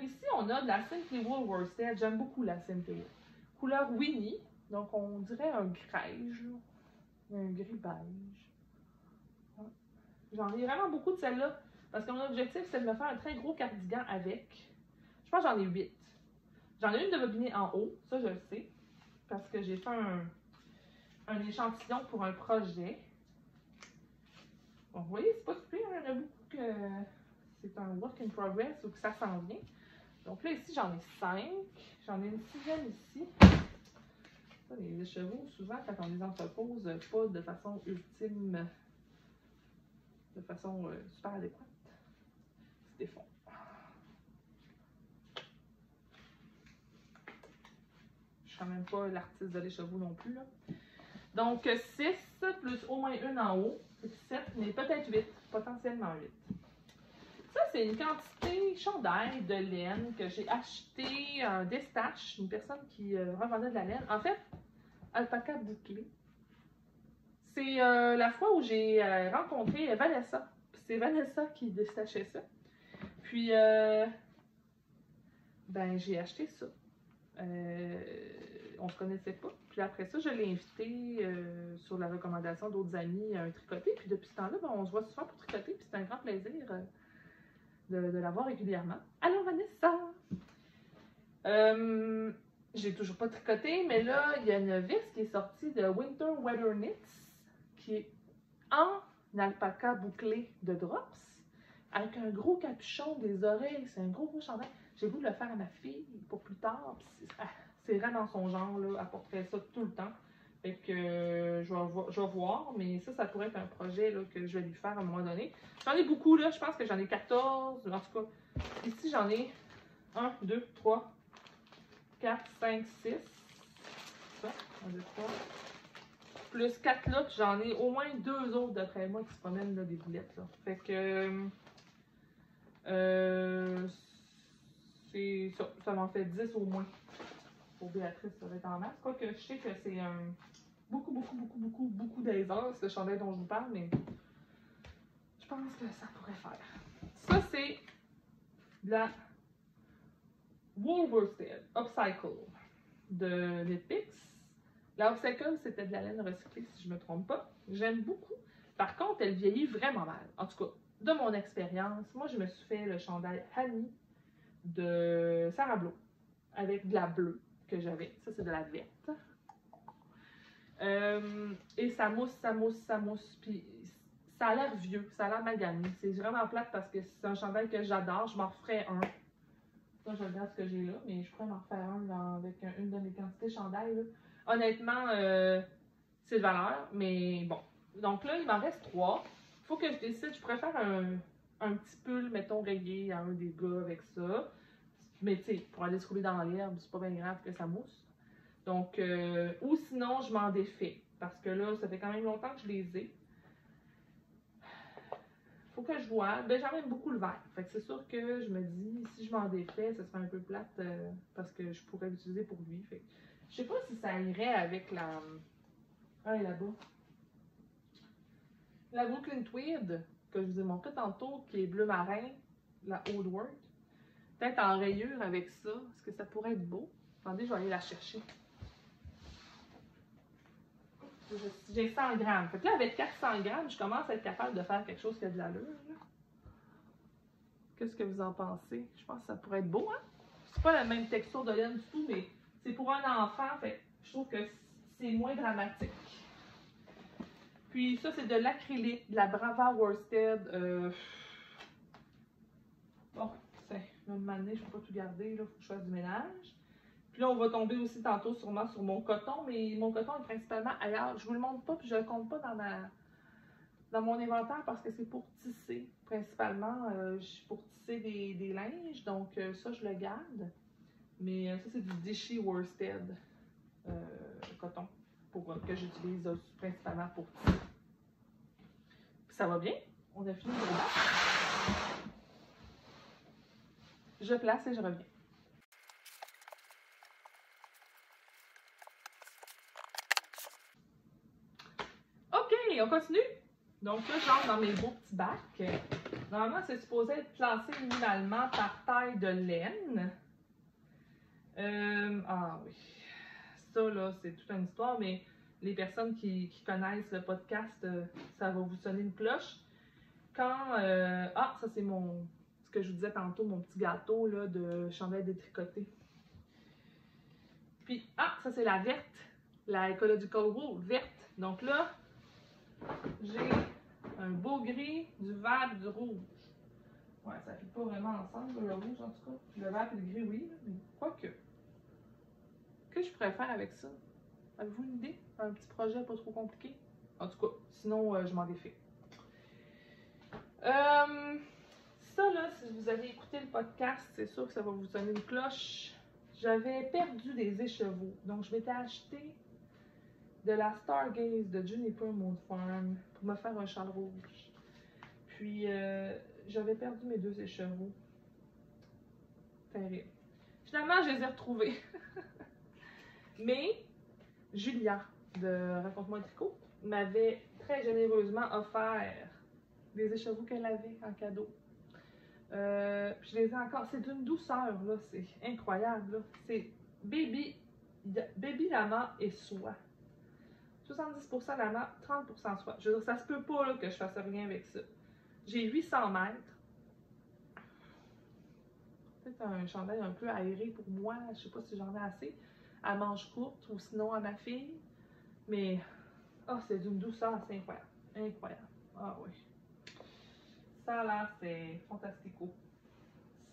Speaker 1: Ici, on a de la Simply Wool Worsted. J'aime beaucoup la Simply Wool. Couleur Winnie. Donc, on dirait un grège. Un gris beige. Ouais. J'en ai vraiment beaucoup de celles-là. Parce que mon objectif, c'est de me faire un très gros cardigan avec. Je pense que j'en ai 8. J'en ai une de bobinée en haut. Ça, je le sais. Parce que j'ai fait un échantillon pour un projet. Bon, vous voyez, c'est pas super. Il y en a beaucoup que c'est un work in progress ou que ça s'en vient. Donc là, ici, j'en ai 5. J'en ai une 6e ici. Ça, les chevaux, souvent, quand on les entrepose, pas de façon ultime, de façon super adéquate, ils se défont. Je suis quand même pas l'artiste de l'écheveau non plus, là. Donc, 6 plus au moins une en haut, c'est 7, mais peut-être 8, potentiellement 8. Ça, c'est une quantité chandail de laine que j'ai acheté à Destache, une personne qui revendait de la laine. En fait, alpaca bouclé. C'est la fois où j'ai rencontré Vanessa. C'est Vanessa qui détachait ça. Puis, ben, j'ai acheté ça. On se connaissait pas. Puis après ça, je l'ai invité sur la recommandation d'autres amis à un tricoté. Puis depuis ce temps-là, ben, on se voit souvent pour tricoter. Puis c'est un grand plaisir de la voir régulièrement. Allô, Vanessa! J'ai toujours pas tricoté, mais là, il y a une veste qui est sortie de Winter Weather Knits qui est en alpaca bouclé de drops avec un gros capuchon, des oreilles. C'est un gros chandail. J'ai voulu le faire à ma fille pour plus tard. C'est vraiment dans son genre, là. Elle porterait ça tout le temps. Fait que je vais voir, mais ça pourrait être un projet là, que je vais lui faire à un moment donné. J'en ai beaucoup, là. Je pense que j'en ai 14. En tout cas, ici, j'en ai 1, 2, 3, 4, 5, 6. Ça, 1, 2, 3. Plus 4 là, puis j'en ai au moins 2 autres d'après moi qui se promènent là, des boulettes. Là. Fait que. C'est ça. Ça m'en fait 10 au moins. Pour Béatrice, ça va être en masse. Quoique je sais que c'est beaucoup d'aisance, ce chandail dont je vous parle, mais je pense que ça pourrait faire. Ça, c'est de la Wool Worsted Upcycle de Knitpicks. La Upcycle, c'était de la laine recyclée, si je ne me trompe pas. J'aime beaucoup. Par contre, elle vieillit vraiment mal. En tout cas, de mon expérience, moi, je me suis fait le chandail Honey de Sarah Blau avec de la bleue que j'avais. Ça, c'est de la verte. Et ça mousse. Puis ça a l'air vieux, ça a l'air magané. C'est vraiment plate parce que c'est un chandail que j'adore. Je m'en referais un. Ça, je regarde ce que j'ai là, mais je pourrais m'en refaire un avec une de mes quantités de chandail. Là. Honnêtement, c'est de valeur, mais bon. Donc là, il m'en reste 3. Il faut que je décide. Je pourrais faire un petit pull, mettons, rayé à un des gars avec ça. Mais tu sais, pour aller se rouler dans l'herbe, c'est pas bien grave que ça mousse. Donc, ou sinon, je m'en défais. Parce que là, ça fait quand même longtemps que je les ai. Faut que je vois. Ben, j'aime beaucoup le vert. Fait que c'est sûr que je me dis, si je m'en défais, ça serait un peu plate parce que je pourrais l'utiliser pour lui. Fait que je sais pas si ça irait avec la... Ah, là-bas. La Brooklyn Tweed que je vous ai montré tantôt, qui est bleu marin, la Old Work. Peut-être en rayure avec ça. Est-ce que ça pourrait être beau? Attendez, je vais aller la chercher. J'ai 100 grammes. Fait que là, avec 400 grammes, je commence à être capable de faire quelque chose qui a de l'allure. Qu'est-ce que vous en pensez? Je pense que ça pourrait être beau, hein? C'est pas la même texture de laine du tout, mais c'est pour un enfant, fait je trouve que c'est moins dramatique. Puis ça, c'est de l'acrylique, de la Brava Worsted. Bon, c'est une année, je ne peux pas tout garder, il faut que je fasse du ménage. Puis là, on va tomber aussi tantôt sûrement sur mon coton, mais mon coton est principalement ailleurs. Je ne vous le montre pas, puis je ne le compte pas dans mon inventaire parce que c'est pour tisser, principalement. Pour tisser des linges, donc ça, je le garde. Mais ça, c'est du Vichy Worsted coton que j'utilise principalement pour tisser. Puis ça va bien. On a fini de battre. Je place et je reviens. OK, on continue. Donc là, j'entre dans mes beaux petits bacs. Normalement, c'est supposé être classé minimalement par taille de laine. Ah oui. Ça, là, c'est toute une histoire, mais les personnes qui connaissent le podcast, ça va vous sonner une cloche. Quand... ah, ça, c'est ce que je vous disais tantôt, mon petit gâteau là, de chandelle détricotée. Puis, ah, ça, c'est la verte. La Ecological Wool verte. Donc là, j'ai un beau gris, du vert et du rouge. Ouais, ça ne fait pas vraiment ensemble, le rouge en tout cas. Puis le vert et le gris, oui, mais quoique. Que je pourrais faire avec ça? Avez-vous une idée? Un petit projet pas trop compliqué? En tout cas, sinon, je m'en défais. Ça, là, si vous avez écouté le podcast, c'est sûr que ça va vous sonner une cloche. J'avais perdu des écheveaux. Donc, je m'étais acheté de la Stargaze de Juniper Moon Farm pour me faire un châle rouge. Puis, j'avais perdu mes 2 écheveaux. Terrible. Finalement, je les ai retrouvés. Mais, Julia de Raconte-moi un tricot m'avait très généreusement offert des écheveaux qu'elle avait en cadeau. Je les ai encore. C'est d'une douceur, là. C'est incroyable, là. C'est Baby lama et soie. 70% lama, 30% soie. Je veux dire, ça se peut pas là, que je fasse rien avec ça. J'ai 800 mètres. Peut-être un chandail un peu aéré pour moi. Je sais pas si j'en ai assez. À manches courtes ou sinon à ma fille. Mais, oh, c'est d'une douceur, c'est incroyable. Incroyable. Ah oui. Ça là, c'est fantastico.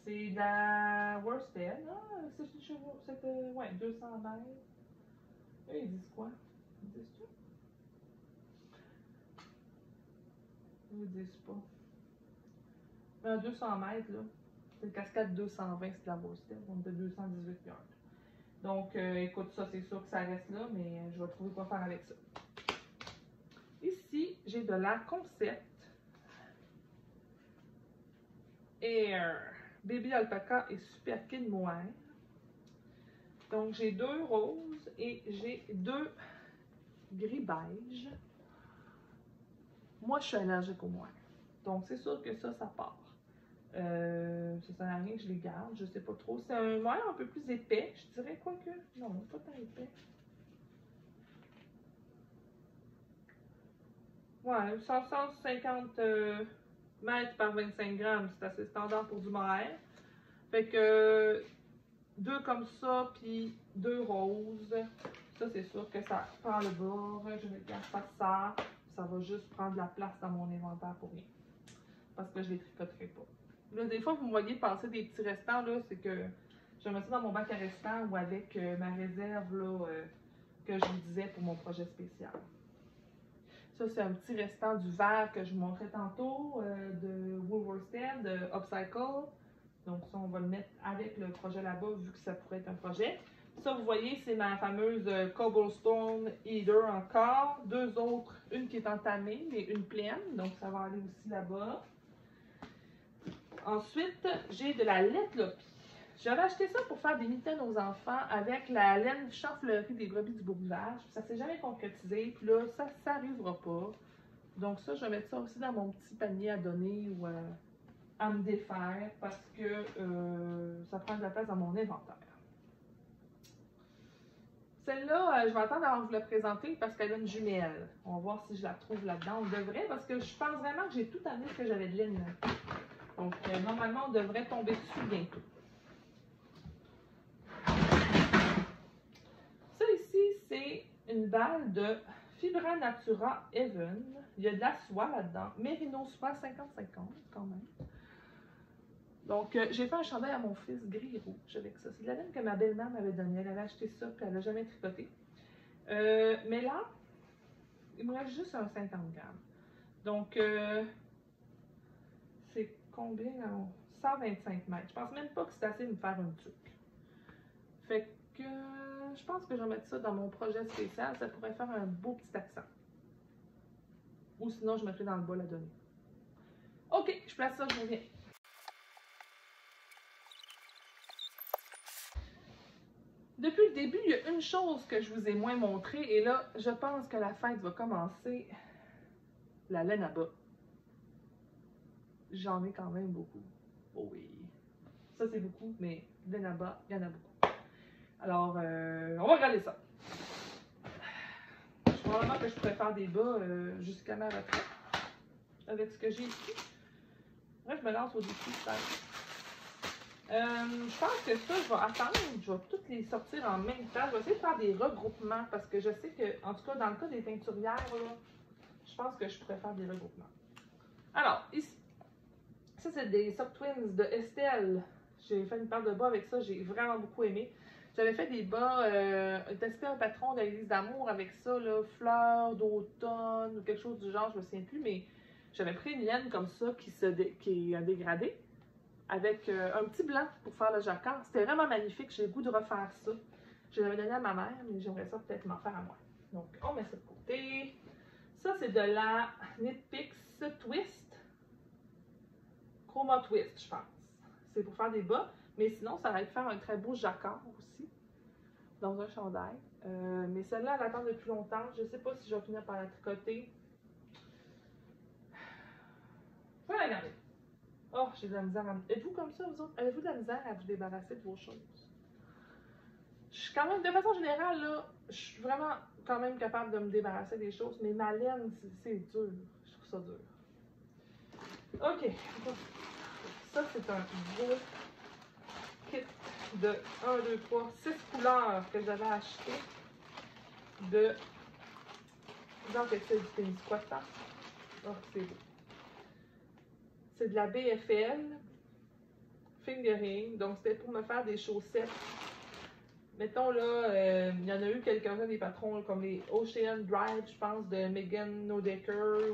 Speaker 1: C'est de la Worsted. Ah, c'est ouais, 200 mètres. Eux, ils disent quoi? Ils disent tout? Ils disent pas. Mais un 200 mètres, là, c'est le cascade 220, c'est de la Worsted. On est de 218 yards. Donc, écoute, ça, c'est sûr que ça reste là, mais je vais trouver quoi faire avec ça. Ici, j'ai de la Concept Air Baby Alpaca et Super Kid Mohair. Donc, j'ai 2 roses et j'ai 2 gris beige. Moi, je suis allergique au mohair. Donc, c'est sûr que ça part. Ça sert à rien que je les garde, je sais pas trop. C'est un mohair un peu plus épais, je dirais, quoique. Non, pas tant épais. Ouais, 150 mètres par 25 grammes, c'est assez standard pour du mohair. Fait que 2 comme ça, puis 2 roses. Ça, c'est sûr que ça prend le bord. Je vais garder ça. Ça va juste prendre de la place dans mon inventaire pour rien. Parce que je les tricoterai pas. Là, des fois, vous me voyez passer des petits restants, là, c'est que je mets ça dans mon bac à restants ou avec ma réserve, là, que je vous disais pour mon projet spécial. Ça, c'est un petit restant du verre que je vous montrais tantôt, de Wool Worsted, de Upcycle. Donc ça, on va le mettre avec le projet là-bas, vu que ça pourrait être un projet. Ça, vous voyez, c'est ma fameuse Cobblestone Eater encore. 2 autres, une qui est entamée, mais une pleine. Donc ça va aller aussi là-bas. Ensuite, j'ai de la Let Lopi. J'avais acheté ça pour faire des mitaines aux enfants avec la laine fleurie des brebis du beau village. Ça s'est jamais concrétisé. Puis là, ça n'arrivera pas. Donc ça, je vais mettre ça aussi dans mon petit panier à donner ou à me défaire parce que ça prend de la place dans mon inventaire. Celle-là, je vais attendre avant de vous la présenter parce qu'elle a une jumelle. On va voir si je la trouve là-dedans. On devrait, parce que je pense vraiment que j'ai tout amené ce que j'avais de laine. Donc, normalement, on devrait tomber dessus bientôt. Ça ici, c'est une balle de Fibra Natura Even. Il y a de la soie là-dedans. Mérino soie 50-50 quand même. Donc, j'ai fait un chandail à mon fils gris et rouge avec ça. C'est de la laine que ma belle-mère m'avait donnée. Elle avait acheté ça, puis elle n'a jamais tricoté. Mais là, il me reste juste un 50 grammes. Donc, c'est combien? 125 mètres. Je pense même pas que c'est assez de me faire une tuque. Fait que je pense que je vais mettre ça dans mon projet spécial. Ça pourrait faire un beau petit accent. Ou sinon, je mettrai dans le bol à donner. OK, je place ça, je reviens. Depuis le début, il y a une chose que je vous ai moins montrée. Et là, je pense que la fête va commencer. La laine à bas. J'en ai quand même beaucoup. Oh oui. Ça, c'est beaucoup, mais laine à bas, il y en a beaucoup. Alors, on va regarder ça. Je crois vraiment que je pourrais faire des bas jusqu'à ma retraite. Avec ce que j'ai ici. Là, je me lance au défi, peut-être. Je pense que ça, je vais attendre. Je vais toutes les sortir en même temps. Je vais essayer de faire des regroupements parce que je sais que, en tout cas, dans le cas des teinturières, là, je pense que je pourrais faire des regroupements. Alors, ici, ça, c'est des Sock Twins de Estelle. J'ai fait une paire de bas avec ça. J'ai vraiment beaucoup aimé. J'avais fait des bas, testé un patron d'Élise d'amour avec ça, là, fleurs d'automne ou quelque chose du genre, je me souviens plus, mais j'avais pris une laine comme ça qui est dégradée avec un petit blanc pour faire le jacquard. C'était vraiment magnifique. J'ai le goût de refaire ça. Je l'avais donné à ma mère, mais j'aimerais ça peut-être m'en faire à moi. Donc, on met ça de côté. Ça, c'est de la Knit Picks Twist. Chroma Twist, je pense. C'est pour faire des bas. Mais sinon, ça va être faire un très beau jacquard aussi. Dans un chandail. Mais celle-là, elle attend depuis longtemps. Je ne sais pas si je vais finir par la tricoter. Je vais la garder. Oh, j'ai de la misère à... Êtes-vous comme ça, vous autres? Avez-vous de la misère à vous débarrasser de vos choses? Je suis quand même, de façon générale, là, je suis vraiment quand même capable de me débarrasser des choses, mais ma laine, c'est dur. Je trouve ça dur. OK. Ça, c'est un beau kit de 1, 2, 3, 6 couleurs que j'avais acheté de Jean Textile du Témiscouata. Oh, c'est beau. C'est de la BFL Fingering. Donc, c'était pour me faire des chaussettes. Mettons là, il y en a eu quelques-uns des patrons là, comme les Ocean Drive, je pense, de Megan Nodecker,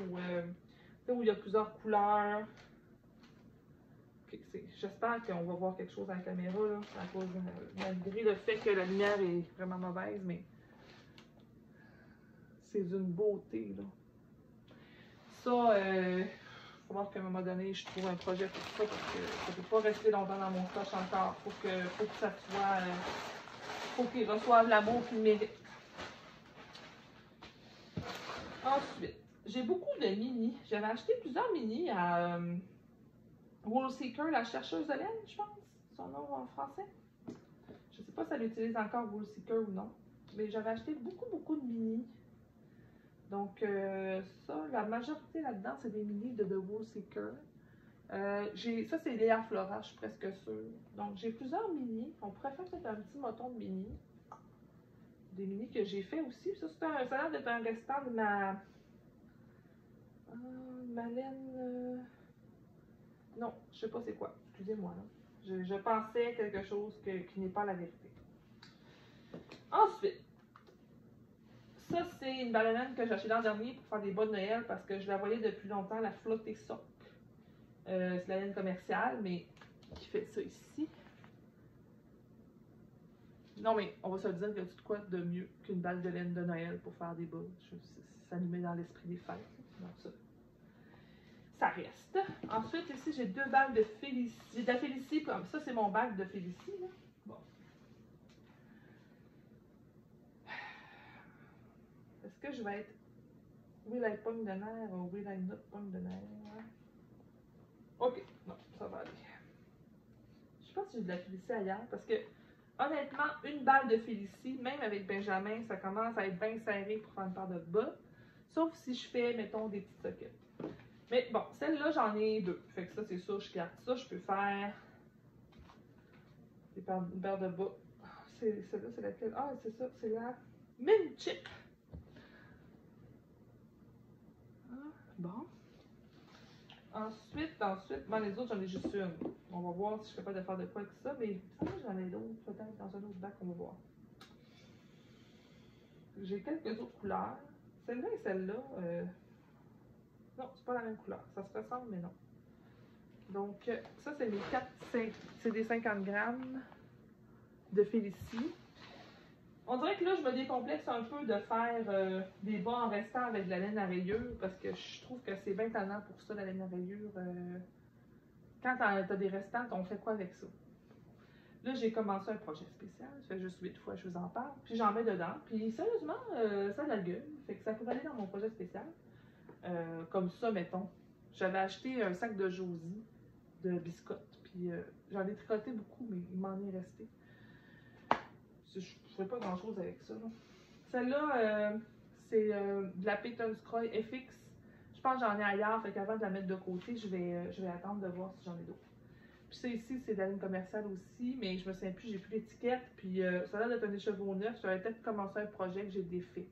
Speaker 1: où il y a plusieurs couleurs. Okay, j'espère qu'on va voir quelque chose à la caméra, là, à cause, malgré le fait que la lumière est vraiment mauvaise, mais c'est d'une beauté, là. Ça, il va falloir qu'à un moment donné, je trouve un projet pour ça, parce que ça ne peut pas rester longtemps dans mon stock encore. Faut que ça soit... faut qu'ils reçoivent l'amour qu'ils méritent. Ensuite, j'ai beaucoup de mini. J'avais acheté plusieurs mini à Woolseeker, la chercheuse de laine, je pense, son nom en français. Je ne sais pas si elle utilise encore Woolseeker ou non, mais j'avais acheté beaucoup de mini. Donc, ça, la majorité là-dedans, c'est des mini de The Woolseeker. Ça, c'est Léa Flora, je suis presque sûre. Donc, j'ai plusieurs mini. On pourrait faire peut-être un petit moton de mini. Des mini que j'ai fait aussi. Ça, ça a l'air d'être un restant de ma laine. Non, je sais pas c'est quoi. Excusez-moi. Je pensais quelque chose qui n'est pas la vérité. Ensuite, ça, c'est une baleine que j'ai achetée l'an dernier pour faire des bas de Noël parce que je la voyais depuis longtemps, la Flotter Sock. C'est la laine commerciale, mais qui fait ça ici. Non, mais on va se le dire qu'il y a tout quoi de mieux qu'une balle de laine de Noël pour faire des bas. Ça nous met dans l'esprit des fêtes. Donc ça reste. Ensuite, ici, j'ai deux bagues de Félicie. J'ai de la Félicie, comme ça, c'est mon bague de Félicie. Là. Bon. Est-ce que je vais être Oui, la pomme de nerf, oui, la note pomme de nerf. Ok, non, ça va aller. Je sais pas si j'ai de la Félicie ailleurs, parce que, honnêtement, une balle de Félicie, même avec Benjamin, ça commence à être bien serré pour faire une paire de bas. Sauf si je fais, mettons, des petites sockets. Mais bon, celle-là, j'en ai deux. Fait que ça, c'est ça, je garde ça. Je peux faire une paire de bas. Celle-là, c'est laquelle? Ah, c'est ça, c'est la Mint Chip. Ah, bon. Ensuite, bon, les autres, j'en ai juste une. On va voir si je suis capable de faire de quoi avec ça, mais ça, j'en ai d'autres, peut-être dans un autre bac, on va voir. J'ai quelques autres couleurs. Celle-là et celle-là, non, c'est pas la même couleur. Ça se ressemble, mais non. Donc, ça, c'est mes 4, c'est des 50 grammes de Félicie. On dirait que là, je me décomplexe un peu de faire des bas en restant avec de la laine à rayure parce que je trouve que c'est bien tannant pour ça, la laine à rayure. Quand tu as des restants, on fait quoi avec ça? Là, j'ai commencé un projet spécial. Ça fait juste 8 fois que je vous en parle. Puis j'en mets dedans. Puis sérieusement, ça a de la gueule. Fait que ça pourrait aller dans mon projet spécial. Comme ça, mettons. J'avais acheté un sac de Josie de biscottes. Puis j'en ai tricoté beaucoup, mais il m'en est resté. Je ne ferais pas grand chose avec ça. Celle-là, c'est de la Peyton's Croix FX. Je pense que j'en ai ailleurs, fait qu'avant de la mettre de côté, je vais attendre de voir si j'en ai d'autres. Puis ça ici, c'est de la ligne commerciale aussi, mais je me souviens plus, j'ai plus l'étiquette. Puis ça a l'air d'être un écheveau neuf. J'avais peut-être commencé un projet que j'ai défait.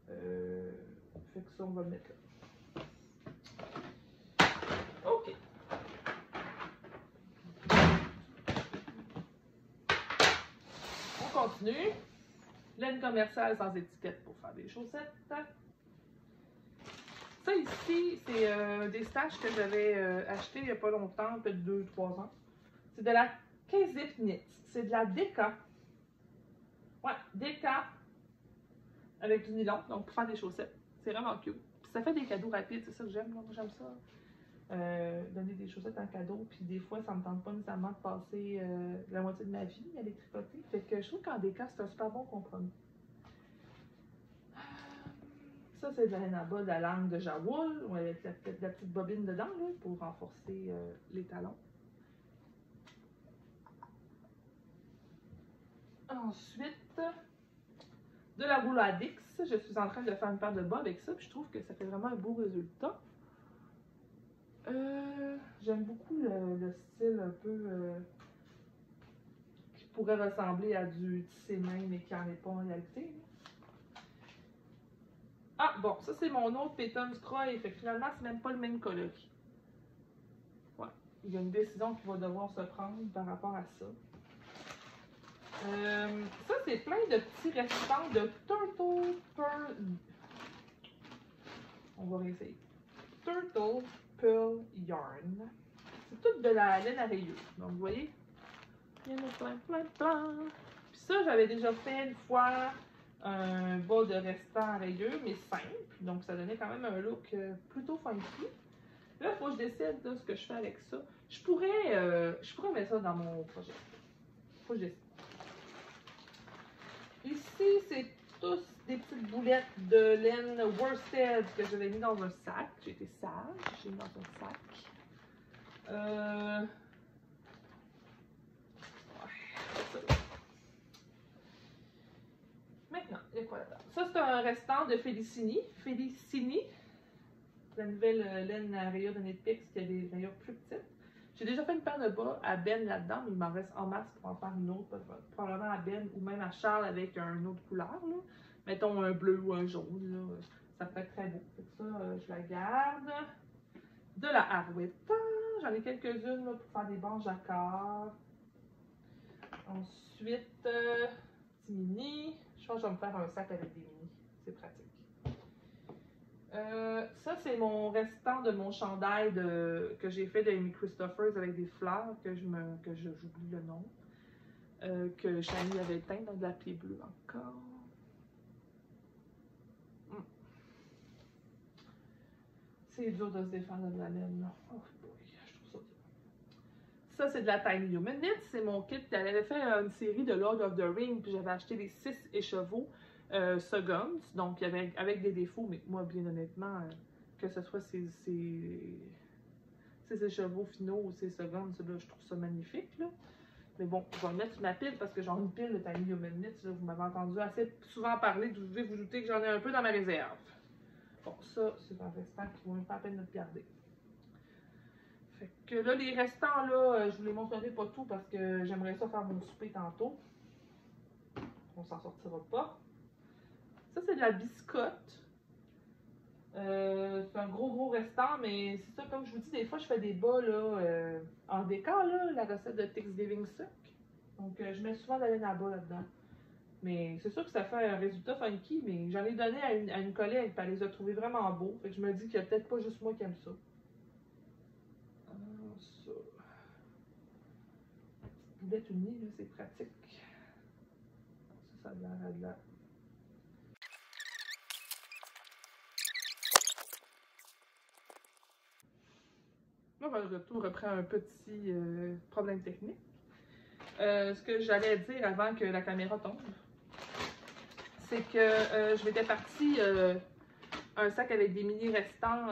Speaker 1: Fait que ça, on va le mettre là. OK. On continue. Laine commerciale sans étiquette pour faire des chaussettes. Ça ici, c'est des stages que j'avais achetés il n'y a pas longtemps, peut-être 2-3 ans. C'est de la K-Zip Knits. C'est de la Deka. Ouais, Deka avec du nylon, donc pour faire des chaussettes. C'est vraiment cute. Puis ça fait des cadeaux rapides, c'est ça que j'aime. Moi, j'aime ça. Donner des chaussettes en cadeau. Puis des fois, ça me tente pas nécessairement de passer la moitié de ma vie à les tricoter. Fait que je trouve qu'en Deka, c'est un super bon compromis. Ça, c'est de la laine à bas de la langue de Jawool, avec la petite bobine dedans là, pour renforcer les talons. Ensuite, de la boule à Dix. Je suis en train de faire une paire de bas avec ça, puis je trouve que ça fait vraiment un beau résultat. J'aime beaucoup le style un peu qui pourrait ressembler à du tissé main, mais qui n'en est pas en réalité. Ah, bon, ça c'est mon autre Peyton's Croix, fait que finalement, c'est même pas le même coloris. Ouais, il y a une décision qui va devoir se prendre par rapport à ça. Ça, c'est plein de petits restants de Turtle Pearl. On va réessayer. Turtle Pearl Yarn. C'est tout de la laine à rayure. Donc, vous voyez, il y en a plein. Puis ça, j'avais déjà fait une fois un bas de restant à rayure, mais simple. Donc, ça donnait quand même un look plutôt funky. Là, il faut que je décide là, ce que je fais avec ça. Je pourrais mettre ça dans mon projet. Faut que je décide. Ici, c'est tous des petites boulettes de laine worsted que j'avais mis dans un sac. J'ai été sage, j'ai mis dans un sac. Maintenant, il y a quoi là-dedans? Ça, c'est un restant de Félicini. La nouvelle laine à rayures de Knitpicks qui a des rayures plus petites. J'ai déjà fait une paire de bas à Ben là-dedans, mais il m'en reste en masse pour en faire une autre, probablement à Ben ou même à Charles avec une autre couleur. Là. Mettons un bleu ou un jaune, là. Ça peut être très beau. Fait que ça, je la garde. De la Harwetta, j'en ai quelques-unes pour faire des bancs jacquard. Ensuite, petit mini. Je pense que je vais me faire un sac avec des mini. C'est pratique. Ça, c'est mon restant de mon chandail que j'ai fait de Amy Christophers avec des fleurs que j'oublie le nom. Que Chani avait teint dans de la plaie bleue encore. C'est dur de se défendre de la laine, là. Oh boy, je trouve ça dur. Ça, c'est de la Tiny Human Knits. C'est mon kit. Elle avait fait une série de Lord of the Rings, puis j'avais acheté les 6 écheveaux Suggums, donc avec des défauts, mais moi, bien honnêtement, que ce soit ces écheveaux finaux ou ces Suggums, là, je trouve ça magnifique, là. Mais bon, je vais le mettre sur ma pile parce que j'en ai une pile de Tiny Human Knits. Vous m'avez entendu assez souvent parler, vous devez vous douter que j'en ai un peu dans ma réserve. Bon, ça, c'est un restant qui vaut même pas la peine de garder. Fait que là, les restants, là, je vous les montrerai pas tout parce que j'aimerais ça faire mon souper tantôt. On s'en sortira pas. Ça, c'est de la biscotte. C'est un gros restant, mais c'est ça, comme je vous dis, des fois, je fais des bas là, en décor, là, la recette de Thanksgiving Suck. Donc, je mets souvent de la laine à bas là-dedans. Mais c'est sûr que ça fait un résultat funky, mais j'en ai donné à une collègue, puis elle les a trouvés vraiment beaux. Fait que je me dis qu'il n'y a peut-être pas juste moi qui aime ça. Ça. Petite boulette unie, là, c'est pratique. Ça a l'air de la... Moi, le retour reprend un petit problème technique. Ce que j'allais dire avant que la caméra tombe, c'est que je m'étais partie un sac avec des mini restants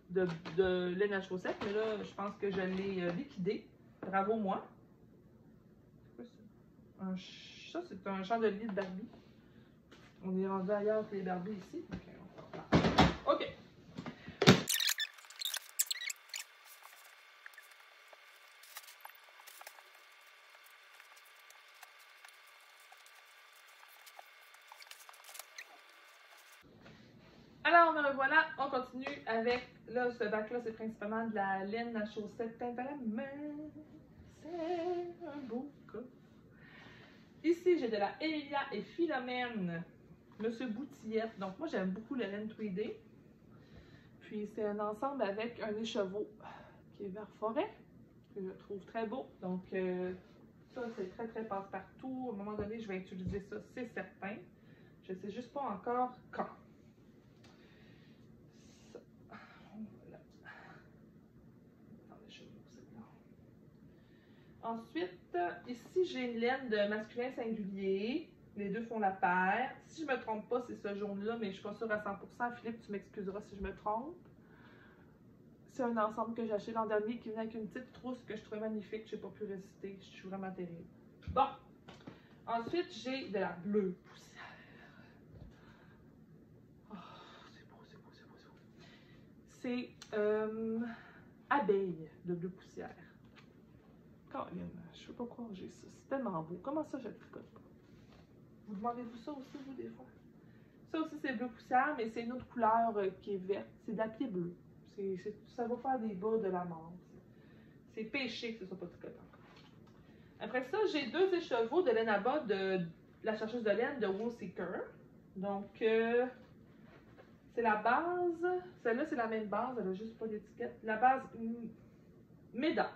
Speaker 1: de laine à chaussettes, mais là, je pense que je l'ai liquidé. Bravo moi. C'est quoi ça? Ça, c'est un chandelier de Barbie. On est rendu ailleurs que les Barbies ici. OK. Alors, me revoilà, on continue avec, là, ce bac-là, c'est principalement de la laine à chaussettes teinte à la main. C'est un beau coffre. Ici, j'ai de la Emilia et Philomène, Monsieur Boutillette. Donc, moi, j'aime beaucoup la laine tweedée. Puis, c'est un ensemble avec un écheveau qui est vert forêt, que je trouve très beau. Donc, ça, c'est très passe-partout. À un moment donné, je vais utiliser ça, c'est certain. Je ne sais juste pas encore quand. Ensuite, ici, j'ai une laine de masculin singulier. Les deux font la paire. Si je ne me trompe pas, c'est ce jaune-là, mais je ne suis pas sûre à 100%. Philippe, tu m'excuseras si je me trompe. C'est un ensemble que j'ai acheté l'an dernier qui venait avec une petite trousse que je trouvais magnifique. Je n'ai pas pu résister. Je suis vraiment terrible. Bon. Ensuite, j'ai de la bleue poussière. Oh, c'est beau. C'est abeille de bleu poussière. Caroline, je ne sais pas croire que j'ai ça. C'est tellement beau. Comment ça, je ne tricote pas? Vous demandez-vous ça aussi, vous, des fois? Ça aussi, c'est bleu poussière, mais c'est une autre couleur qui est verte. C'est de la pied bleu. Ça va faire des bas de la mort. C'est péché que ce soit pas tricotant. Après ça, j'ai deux écheveaux de laine à bas de la chercheuse de laine de Woolseeker. Donc, c'est la base. Celle-là, c'est la même base. Elle n'a juste pas d'étiquette. La base Meda.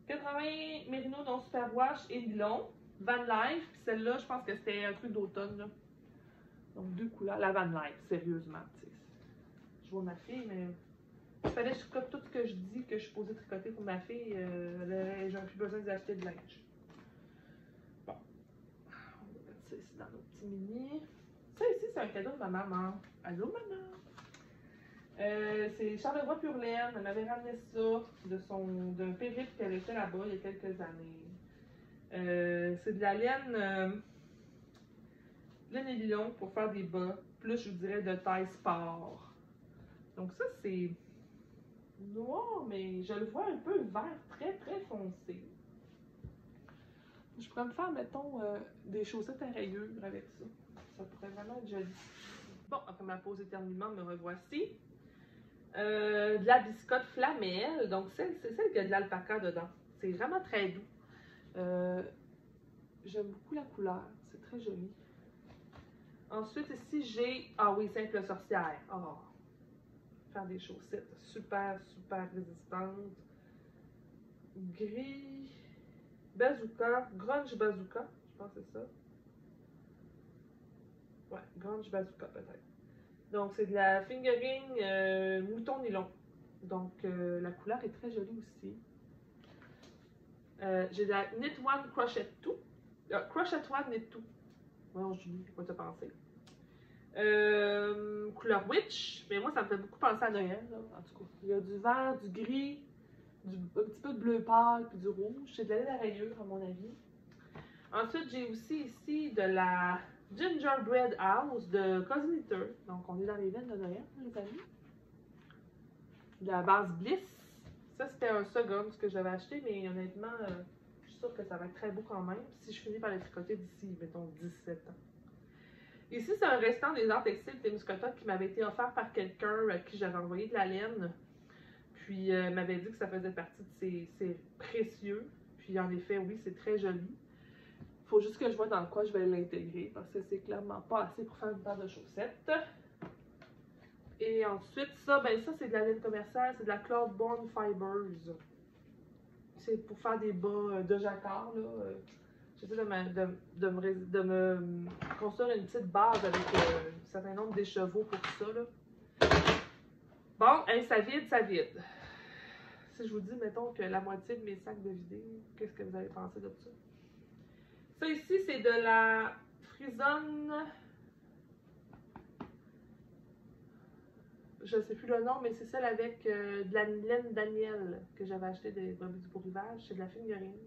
Speaker 1: 80 Merino non superwash et nylon. Van Life. Puis celle-là, je pense que c'était un truc d'automne. Donc, deux couleurs. La Van Life, sérieusement. T'sais. Je vois ma fille, mais il fallait que je tricote tout ce que je dis que je suis posée tricoter pour ma fille. J'aurais plus besoin d'acheter de linge. Bon. On va mettre ça ici dans nos petits mini. Ça ici, c'est un cadeau de ma maman. Allô, maman? C'est Charlevoix Pure Laine. Elle m'avait ramené ça d'un périple qu'elle a fait là-bas il y a quelques années. C'est de la laine et nylon pour faire des bas. Plus, je vous dirais, de taille sport. Donc ça, c'est noir, mais je le vois un peu vert très foncé. Je pourrais me faire, mettons, des chaussettes à rayures avec ça. Ça pourrait vraiment être joli. Bon, après ma pause éternuement, me revoici. De la biscotte flamelle. Donc, c'est celle qui a de l'alpaca dedans. C'est vraiment très doux. J'aime beaucoup la couleur. C'est très joli. Ensuite, ici, j'ai... Ah oui, simple sorcière. Oh. Faire des chaussettes super résistantes. Gris... Bazooka. Grunge Bazooka. Je pense que c'est ça. Ouais, Grunge Bazooka peut-être. Donc, c'est de la fingering mouton nylon. Donc, la couleur est très jolie aussi. J'ai de la Knit One Crochet 2. Crochet One Knit 2. Voyons, Julie, quoi t'as pensé? Couleur witch, mais moi ça me fait beaucoup penser à Noël, là, en tout cas. Il y a du vert, du gris, un petit peu de bleu pâle, puis du rouge. C'est de la laine à rayures, à mon avis. Ensuite, j'ai aussi ici de la Gingerbread House de Cosmeter. Donc, on est dans les veines de Noël, les amis. De la base Bliss. Ça, c'était un second, ce que j'avais acheté, mais honnêtement, je suis sûre que ça va être très beau quand même. Si je finis par les tricoter d'ici, mettons, 17 ans. Ici, c'est un restant des arts textiles Témiscota qui m'avait été offert par quelqu'un à qui j'avais envoyé de la laine. Puis, m'avait dit que ça faisait partie de ses précieux. Puis, en effet, oui, c'est très joli. Faut juste que je vois dans quoi je vais l'intégrer parce que c'est clairement pas assez pour faire une paire de chaussettes. Et ensuite, ça, ben ça c'est de la laine commerciale, c'est de la Cloudborne Fibers. C'est pour faire des bas de jacquard, là. J'essaie de me construire une petite base avec un certain nombre d'écheveaux pour ça, là. Bon, hein, ça vide, ça vide. Si je vous dis, mettons, que la moitié de mes sacs de vidé, qu'est-ce que vous avez pensé de ça? Ça ici, c'est de la Frison. Je ne sais plus le nom, mais c'est celle avec de la laine Daniel que j'avais acheté des brebis du Beau-Rivage. C'est de la figurine.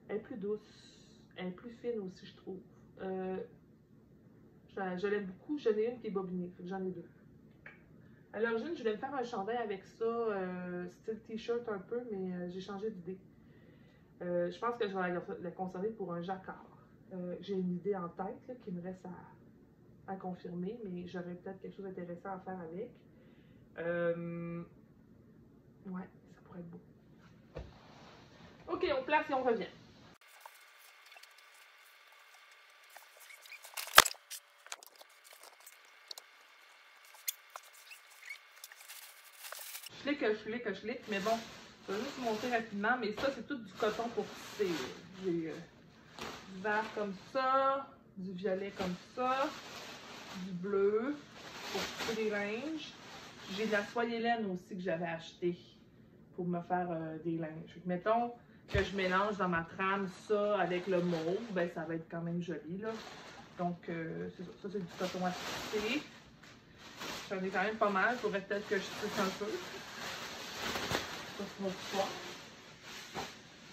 Speaker 1: Elle est plus douce. Elle est plus fine aussi, je trouve. Je l'aime beaucoup. J'en ai une qui est bobinée. J'en ai deux. À l'origine, je voulais me faire un chandail avec ça, style t-shirt un peu, mais j'ai changé d'idée. Je pense que je vais la conserver pour un jacquard. J'ai une idée en tête là, qui me reste à confirmer, mais j'aurais peut-être quelque chose d'intéressant à faire avec. Ouais, ça pourrait être beau. Ok, on place et on revient. Je clique, mais bon, je vais juste vous montrer rapidement, mais ça, c'est tout du coton pour tisser. J'ai du vert comme ça, du violet comme ça, du bleu pour tisser des linges. J'ai de la soie laine aussi que j'avais acheté pour me faire des linges. Mettons que je mélange dans ma trame ça avec le mauve, ben ça va être quand même joli là. Donc c'est ça, c'est du coton à tisser. J'en ai quand même pas mal, il faudrait peut-être que je tisse un peu. Ça c'est mon histoire.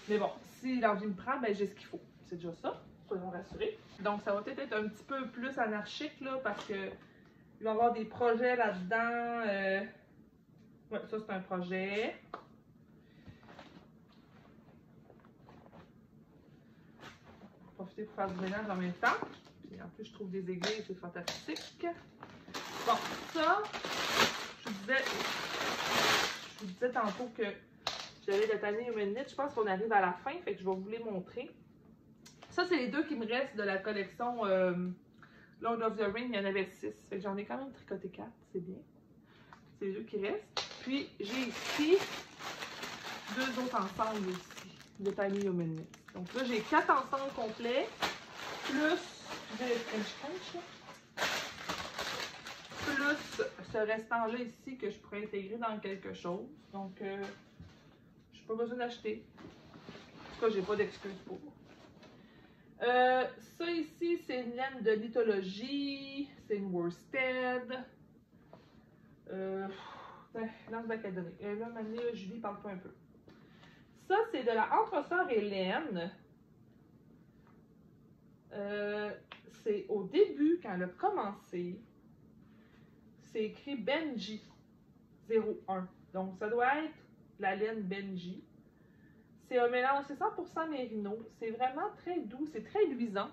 Speaker 1: Mais bon, si l'envie me prend, ben j'ai ce qu'il faut. C'est déjà ça, soyons rassurés. Donc ça va peut-être être un petit peu plus anarchique là, parce que il va y avoir des projets là-dedans. Ouais, ça c'est un projet. Profiter pour faire du ménage en même temps. Puis en plus, je trouve des aiguilles, c'est fantastique. Bon, ça, je vous disais tantôt que j'avais de Tiny Human Knit. Je pense qu'on arrive à la fin, fait que je vais vous les montrer. Ça, c'est les deux qui me restent de la collection Lord of the Ring. Il y en avait 6. Fait que j'en ai quand même tricoté 4, c'est bien. C'est les deux qui restent. Puis, j'ai ici 2 autres ensembles aussi de Tiny Human Knit. Donc là, j'ai 4 ensembles complets, plus ce restant-là ici que je pourrais intégrer dans quelque chose. Donc, je n'ai pas besoin d'acheter. En tout cas, j'ai pas d'excuse pour. Ça ici, c'est une laine de lithologie. C'est une worsted. Lance-bac à donner. Là, maintenant, Julie, parle-toi un peu. Ça, c'est de la Entre-Sœurs Hélène. C'est au début, quand elle a commencé, c'est écrit Benji 01. Donc, ça doit être la laine Benji. C'est un mélange, c'est 100% mérino. C'est vraiment très doux, c'est très luisant.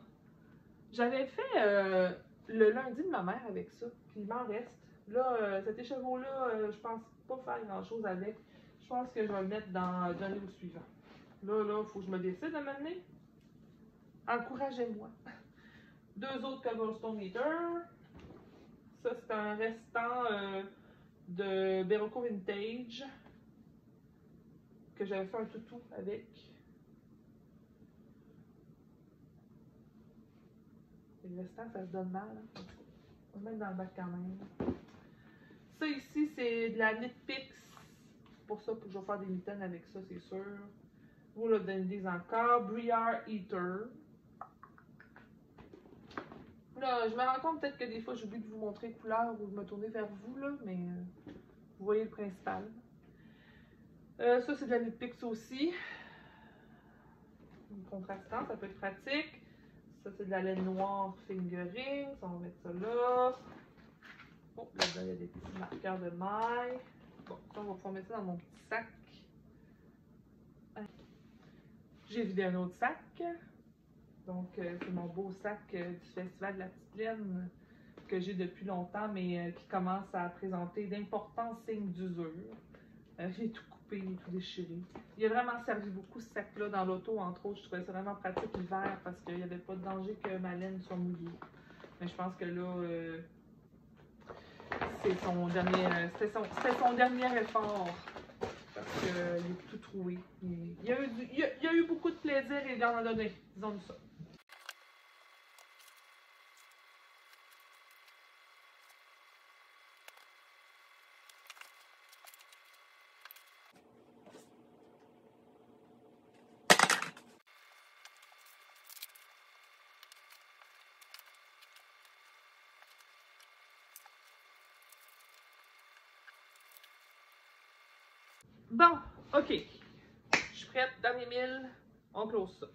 Speaker 1: J'avais fait le lundi de ma mère avec ça, puis il m'en reste. Là, cet écheveau-là, je pense pas faire grand-chose avec. Je pense que je vais le mettre dans un livre suivant. Là, il faut que je me décide à m'amener. Encouragez-moi. 2 autres Cobblestone Eater. Ça, c'est un restant de Berroco Vintage que j'avais fait un toutou avec. Les restants, ça se donne mal. Hein? On va le mettre dans le bac quand même. Ça ici, c'est de la Knit Picks. Pour ça, je vais faire des mitaines avec ça, c'est sûr. Vous le donnez encore. Briar Eater. Là, je me rends compte peut-être que des fois j'oublie de vous montrer les couleurs ou de me tourner vers vous, là, mais vous voyez le principal. Ça, c'est de la Nitpix aussi. Contrastant, ça peut être pratique. Ça, c'est de la laine noire fingering. Ça, on va mettre ça là. Oh, là-dedans, il y a des petits marqueurs de maille. Bon, ça, on va pouvoir mettre ça dans mon petit sac. J'ai vidé un autre sac. Donc, c'est mon beau sac du Festival de la Petite Laine que j'ai depuis longtemps, mais qui commence à présenter d'importants signes d'usure. J'ai tout coupé, tout déchiré. Il a vraiment servi beaucoup ce sac-là dans l'auto, entre autres. Je trouvais ça vraiment pratique l'hiver parce qu'il n'y avait pas de danger que ma laine soit mouillée. Mais je pense que là, c'est son dernier, c'était son dernier effort parce qu'il est tout troué. Il y a eu beaucoup de plaisir et il en a donné, disons-nous ça. Bon, ok. Je suis prête, dernier mille, on close ça.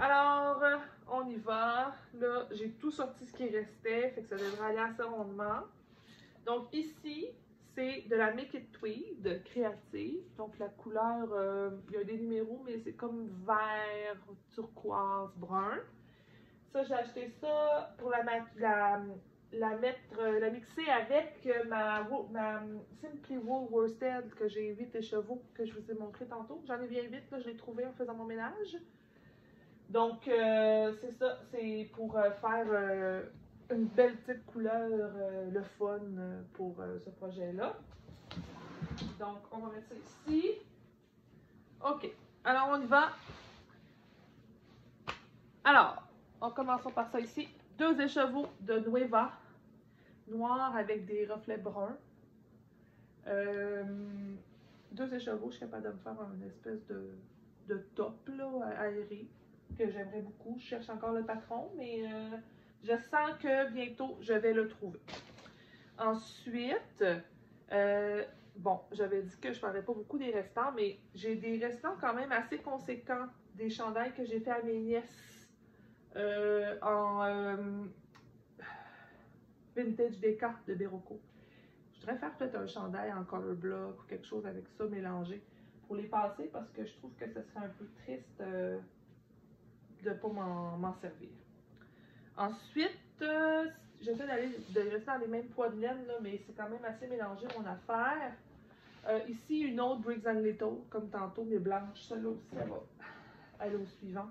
Speaker 1: Alors, on y va. Là, j'ai tout sorti ce qui restait, fait que ça devrait aller assez rondement. Donc ici, c'est de la Make It Tweed créative. Donc la couleur, il y a des numéros, mais c'est comme vert, turquoise, brun. Ça, j'ai acheté ça pour la mixer avec ma Simply Wool Worsted que j'ai 8 écheveaux que je vous ai montré tantôt. J'en ai bien 8, là, je l'ai trouvé en faisant mon ménage. Donc, c'est ça, c'est pour faire une belle petite couleur, le fun pour ce projet-là. Donc, on va mettre ça ici. OK, alors on y va. Alors, on commence par ça ici. 2 écheveaux de Nueva, noir avec des reflets bruns. 2 écheveaux, je suis capable de me faire une espèce de top là, aéré que j'aimerais beaucoup. Je cherche encore le patron, mais je sens que bientôt je vais le trouver. Ensuite, bon, j'avais dit que je ne parlais pas beaucoup des restants, mais j'ai des restants quand même assez conséquents des chandails que j'ai fait à mes nièces en vintage déca de Berocco. Je voudrais faire peut-être un chandail en color block ou quelque chose avec ça mélangé pour les passer parce que je trouve que ce serait un peu triste de ne pas m'en servir. Ensuite, j'essaie de rester dans les mêmes poids de laine, là, mais c'est quand même assez mélangé mon affaire. Ici, une autre Briggs & Little, comme tantôt, mais blanche. Celle-là aussi, elle va aller au suivant.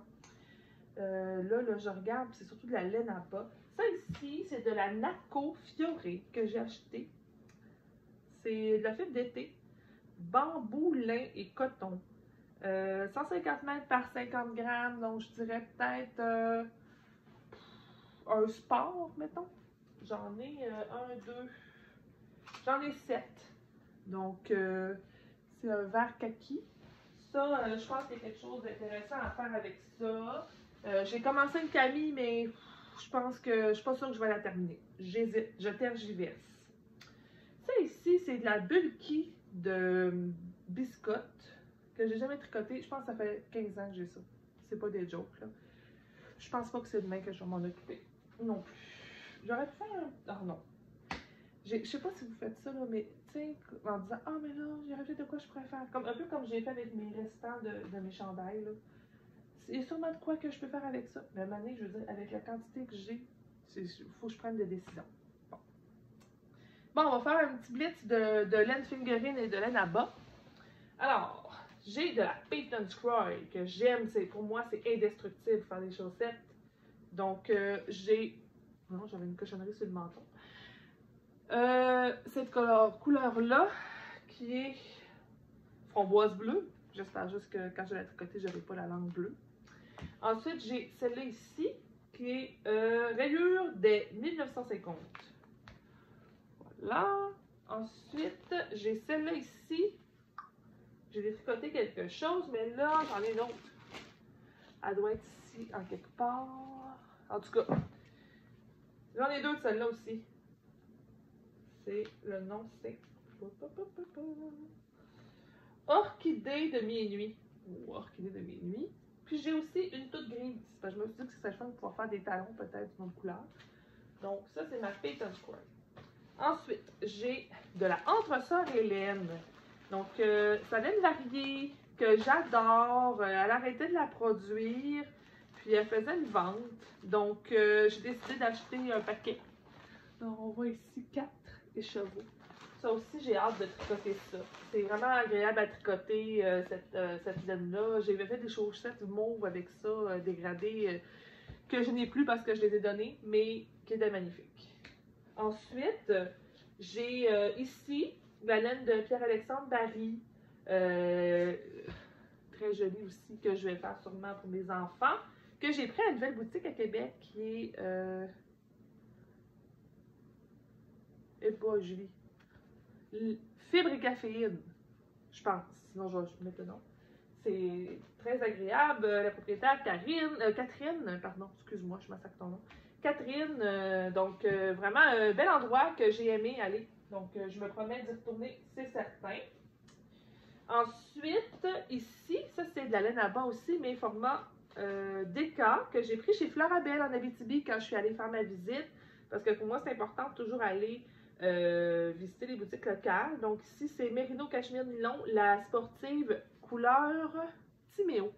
Speaker 1: Là, je regarde, c'est surtout de la laine à bas. Ça ici, c'est de la Naco Fioré que j'ai acheté. C'est de la fibre d'été. Bambou, lin et coton. 150 mètres par 50 grammes, donc je dirais peut-être un sport, mettons. J'en ai 1, 2, j'en ai 7. Donc, c'est un vert kaki. Ça, je pense qu'il y a quelque chose d'intéressant à faire avec ça. J'ai commencé une Camille, mais je pense que je suis pas sûre que je vais la terminer. J'hésite, je tergiverse. Ça ici, c'est de la bulky de biscotte que j'ai jamais tricoté. Je pense que ça fait 15 ans que j'ai ça. C'est pas des jokes, là. Je pense pas que c'est demain que je vais m'en occuper. Non plus. J'aurais pu faire un... Ah non. Je sais pas si vous faites ça, là, mais tu sais, en disant « Ah, mais là, j'ai rêvé de quoi je pourrais faire. » Comme, un peu comme j'ai fait avec mes restants de mes chandails, là. Il y a sûrement de quoi que je peux faire avec ça. Mais à un moment donné, je veux dire, avec la quantité que j'ai, il faut que je prenne des décisions. Bon. Bon, on va faire un petit blitz de laine fingering et de laine à bas. Alors, j'ai de la Peyton Croy que j'aime. Pour moi, c'est indestructible faire des chaussettes. Donc, j'ai... Non, j'avais une cochonnerie sur le menton. Cette couleur-là, qui est framboise bleue. J'espère juste que quand je vais la tricoter, je n'aurai pas la langue bleue. Ensuite, j'ai celle-là ici, qui est rayure des 1950. Voilà. Ensuite, j'ai celle-là ici. J'ai détricoté quelque chose, mais là, j'en ai une autre. Elle doit être ici, en quelque part. En tout cas, J'en ai deux de celle-là aussi. C'est le nom, c'est Orchidée de minuit. Ou Orchidée de minuit. Puis j'ai aussi une toute grise. Parce que je me suis dit que c'est fun de pouvoir faire des talons peut-être d'une autre couleur. Donc ça, c'est ma Peyton Square. Ensuite, j'ai de la Entre-Sœur Hélène. Donc, ça vient de varier, que j'adore. Elle arrêtait de la produire, puis elle faisait une vente. Donc, j'ai décidé d'acheter un paquet. Donc, on voit ici 4 écheveaux. Ça aussi, j'ai hâte de tricoter ça. C'est vraiment agréable à tricoter cette laine-là. J'ai fait des chaussettes mauves avec ça, dégradées, que je n'ai plus parce que je les ai données, mais qui étaient magnifiques. Ensuite, j'ai ici la laine de Pierre-Alexandre Barry. Très jolie aussi, que je vais faire sûrement pour mes enfants. Que j'ai pris à une nouvelle boutique à Québec qui est. Et pas Julie. Fibre et caféine, je pense. Sinon, je vais mettre le nom. C'est très agréable. La propriétaire Catherine, pardon, excuse-moi, je massacre ton nom. Catherine, donc vraiment un bel endroit que j'ai aimé aller. Donc je me promets d'y retourner, c'est certain. Ensuite, ici, ça c'est de la laine à bas aussi, mais format DK que j'ai pris chez Florabelle en Abitibi quand je suis allée faire ma visite. Parce que pour moi, c'est important de toujours aller visiter les boutiques locales. Donc ici, c'est Merino Cachemire Nylon, la sportive couleur Timéo.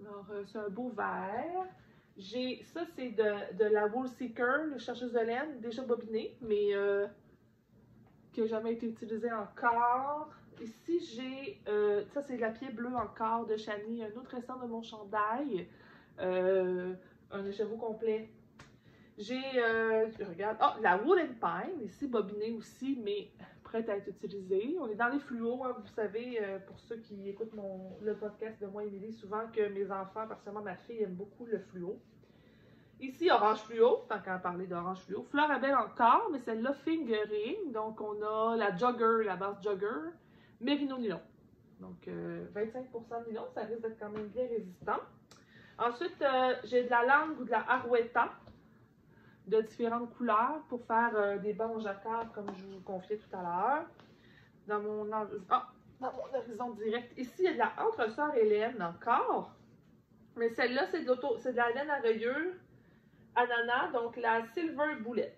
Speaker 1: Alors, c'est un beau vert. Ça, c'est de la Wool Seeker, le chercheuse de laine, déjà bobiné, mais qui n'a jamais été utilisé encore. Ici, j'ai, ça c'est de la pied bleue encore de Chani, un autre restant de mon chandail, un écheveau complet. J'ai, regarde, la Woolen Pine, ici bobiné aussi, mais prête à être utilisée. On est dans les fluos, hein, vous savez, pour ceux qui écoutent le podcast de moi, Émilie, souvent que mes enfants, particulièrement ma fille, aiment beaucoup le fluo. Ici, orange fluo, tant qu'à parler d'orange fluo. Florabelle encore, mais celle-là, fingering. Donc, on a la jogger, la base jogger, Merino nylon. Donc, 25% de nylon, ça risque d'être quand même bien résistant. Ensuite, j'ai de la langue ou de la Arwetta de différentes couleurs pour faire des bons jacquards, comme je vous confiais tout à l'heure. Dans mon horizon direct. Ici, il y a de la Entre-Sœur Hélène encore. Mais celle-là, c'est de la laine à rayures ananas, donc la Silver Bullet.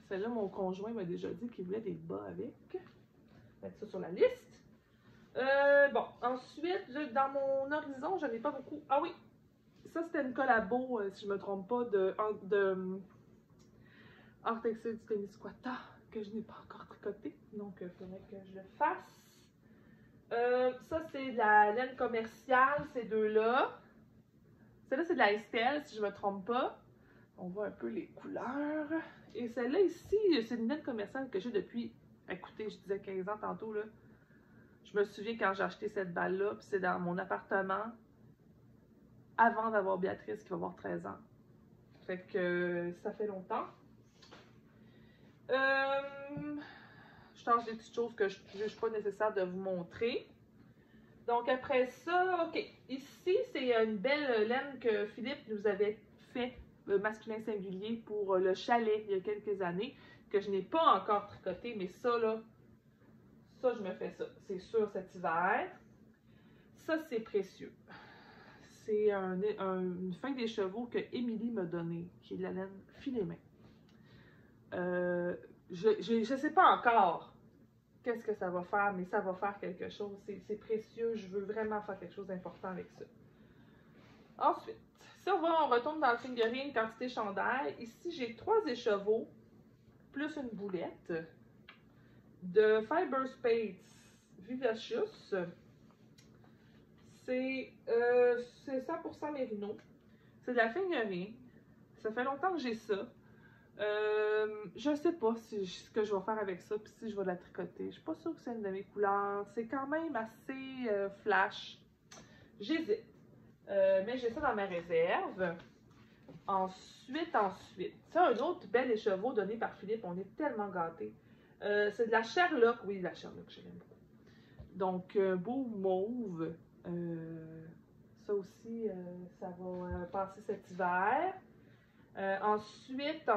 Speaker 1: Celle-là, mon conjoint m'a déjà dit qu'il voulait des bas avec. Mettre ça sur la liste. Bon, ensuite, dans mon horizon, je n'en ai pas beaucoup. Ah oui, ça c'était une collabo, si je ne me trompe pas, de Art Textile du Témiscouata, que je n'ai pas encore tricoté. Donc, il faudrait que je le fasse. Ça, c'est de la laine commerciale, ces deux-là. Celle-là, c'est de la Estelle, si je ne me trompe pas. On voit un peu les couleurs. Et celle-là ici, c'est une laine commerciale que j'ai depuis, écoutez, je disais 15 ans tantôt, là. Je me souviens quand j'ai acheté cette balle-là, puis c'est dans mon appartement, avant d'avoir Béatrice qui va avoir 13 ans. Fait que ça fait longtemps. Je change des petites choses que je ne juge pas nécessaire de vous montrer. Donc après ça, ok, ici c'est une belle laine que Philippe nous avait fait, masculin singulier, pour le chalet il y a quelques années, que je n'ai pas encore tricoté, mais ça là, ça je me fais ça, c'est sûr cet hiver. Ça c'est précieux. C'est une fin des chevaux que Émilie m'a donné, qui est de la laine filet main. Je ne sais pas encore qu'est-ce que ça va faire, mais ça va faire quelque chose. C'est précieux, je veux vraiment faire quelque chose d'important avec ça. Ensuite, si on retourne dans le fingering quantité chandail, ici j'ai 3 écheveaux, plus une boulette, de Fiber Space Vivacious. C'est 100% mérino. C'est de la fingering. Ça fait longtemps que j'ai ça. Je ne sais pas ce que je vais faire avec ça, puis si je vais la tricoter. Je ne suis pas sûre que c'est une de mes couleurs. C'est quand même assez flash. J'hésite. Mais j'ai ça dans ma réserve. Ensuite, c'est un autre bel écheveau donné par Philippe. On est tellement gâtés. C'est de la Sherlock. Oui, la Sherlock, j'aime beaucoup. Donc, beau mauve. Ça aussi, ça va passer cet hiver. Ensuite.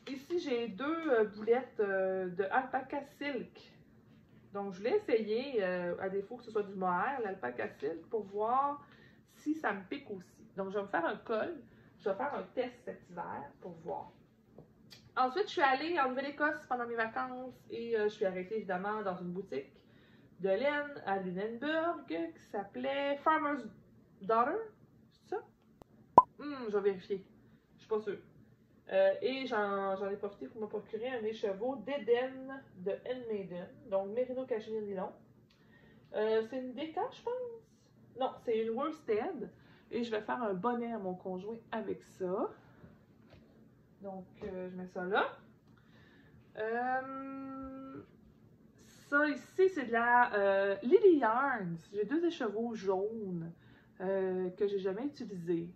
Speaker 1: Ici, j'ai deux boulettes de alpaca silk. Donc, je l'ai essayé, à défaut que ce soit du mohair, l'alpaca silk, pour voir si ça me pique aussi. Donc, je vais me faire un col. Je vais faire un test cet hiver pour voir. Ensuite, je suis allée en Nouvelle-Écosse pendant mes vacances et je suis arrêtée évidemment dans une boutique de laine à Lunenburg qui s'appelait Farmer's Daughter. C'est ça? Je vais vérifier. Je suis pas sûre. Et j'en ai profité pour me procurer un écheveau d'Eden de Handmaiden, donc Merino Cachemire Nylon. C'est une déca, je pense. Non, c'est une worsted. Et je vais faire un bonnet à mon conjoint avec ça. Donc, je mets ça là. Ça ici, c'est de la Lily Yarns. J'ai deux écheveaux jaunes que j'ai jamais utilisés.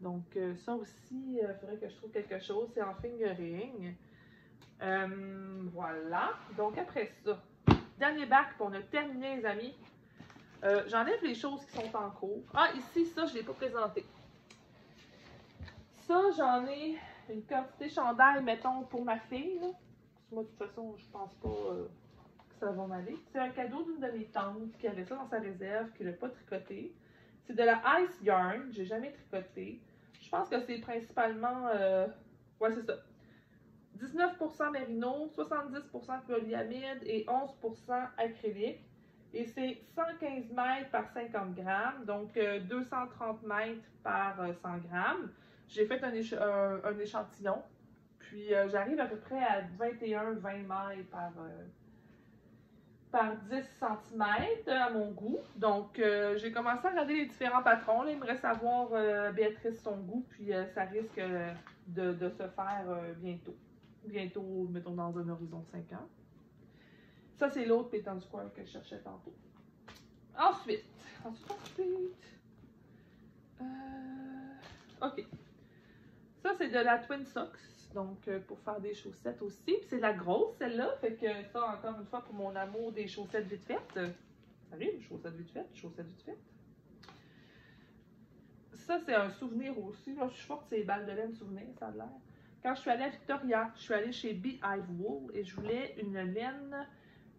Speaker 1: Donc, ça aussi, il faudrait que je trouve quelque chose. C'est en fingering. Voilà. Donc, après ça, dernier bac, puis on a terminé, les amis. J'enlève les choses qui sont en cours. Ah, ici, ça, je ne l'ai pas présenté. Ça, j'en ai une quantité chandail, mettons, pour ma fille. Là. Moi, de toute façon, je pense pas que ça va m'aller. C'est un cadeau d'une de mes tantes qui avait ça dans sa réserve, qui ne l'a pas tricoté. C'est de la Ice Yarn. J'ai jamais tricoté. Je pense que c'est principalement... ouais, c'est ça. 19% mérino, 70% polyamide et 11% acrylique. Et c'est 115 mètres par 50 grammes, donc 230 mètres par 100 grammes. J'ai fait un échantillon, puis j'arrive à peu près à 21-20 mètres par 10 cm à mon goût. Donc, j'ai commencé à regarder les différents patrons. Là, il me reste à voir Béatrice son goût, puis ça risque de se faire bientôt. Bientôt, mettons, dans un horizon de 5 ans. Ça, c'est l'autre pétant du coin que je cherchais tantôt. Ensuite. OK. Ça, c'est de la Twin Socks. Donc, pour faire des chaussettes aussi. Puis c'est de la grosse, celle-là. Fait que ça, encore une fois, pour mon amour des chaussettes vite faites. Ça arrive, chaussettes vite faites, chaussettes vite faites. Ça, c'est un souvenir aussi. Là, je suis forte, c'est les balles de laine souvenir, ça a l'air. Quand je suis allée à Victoria, je suis allée chez Beehive Wool et je voulais une laine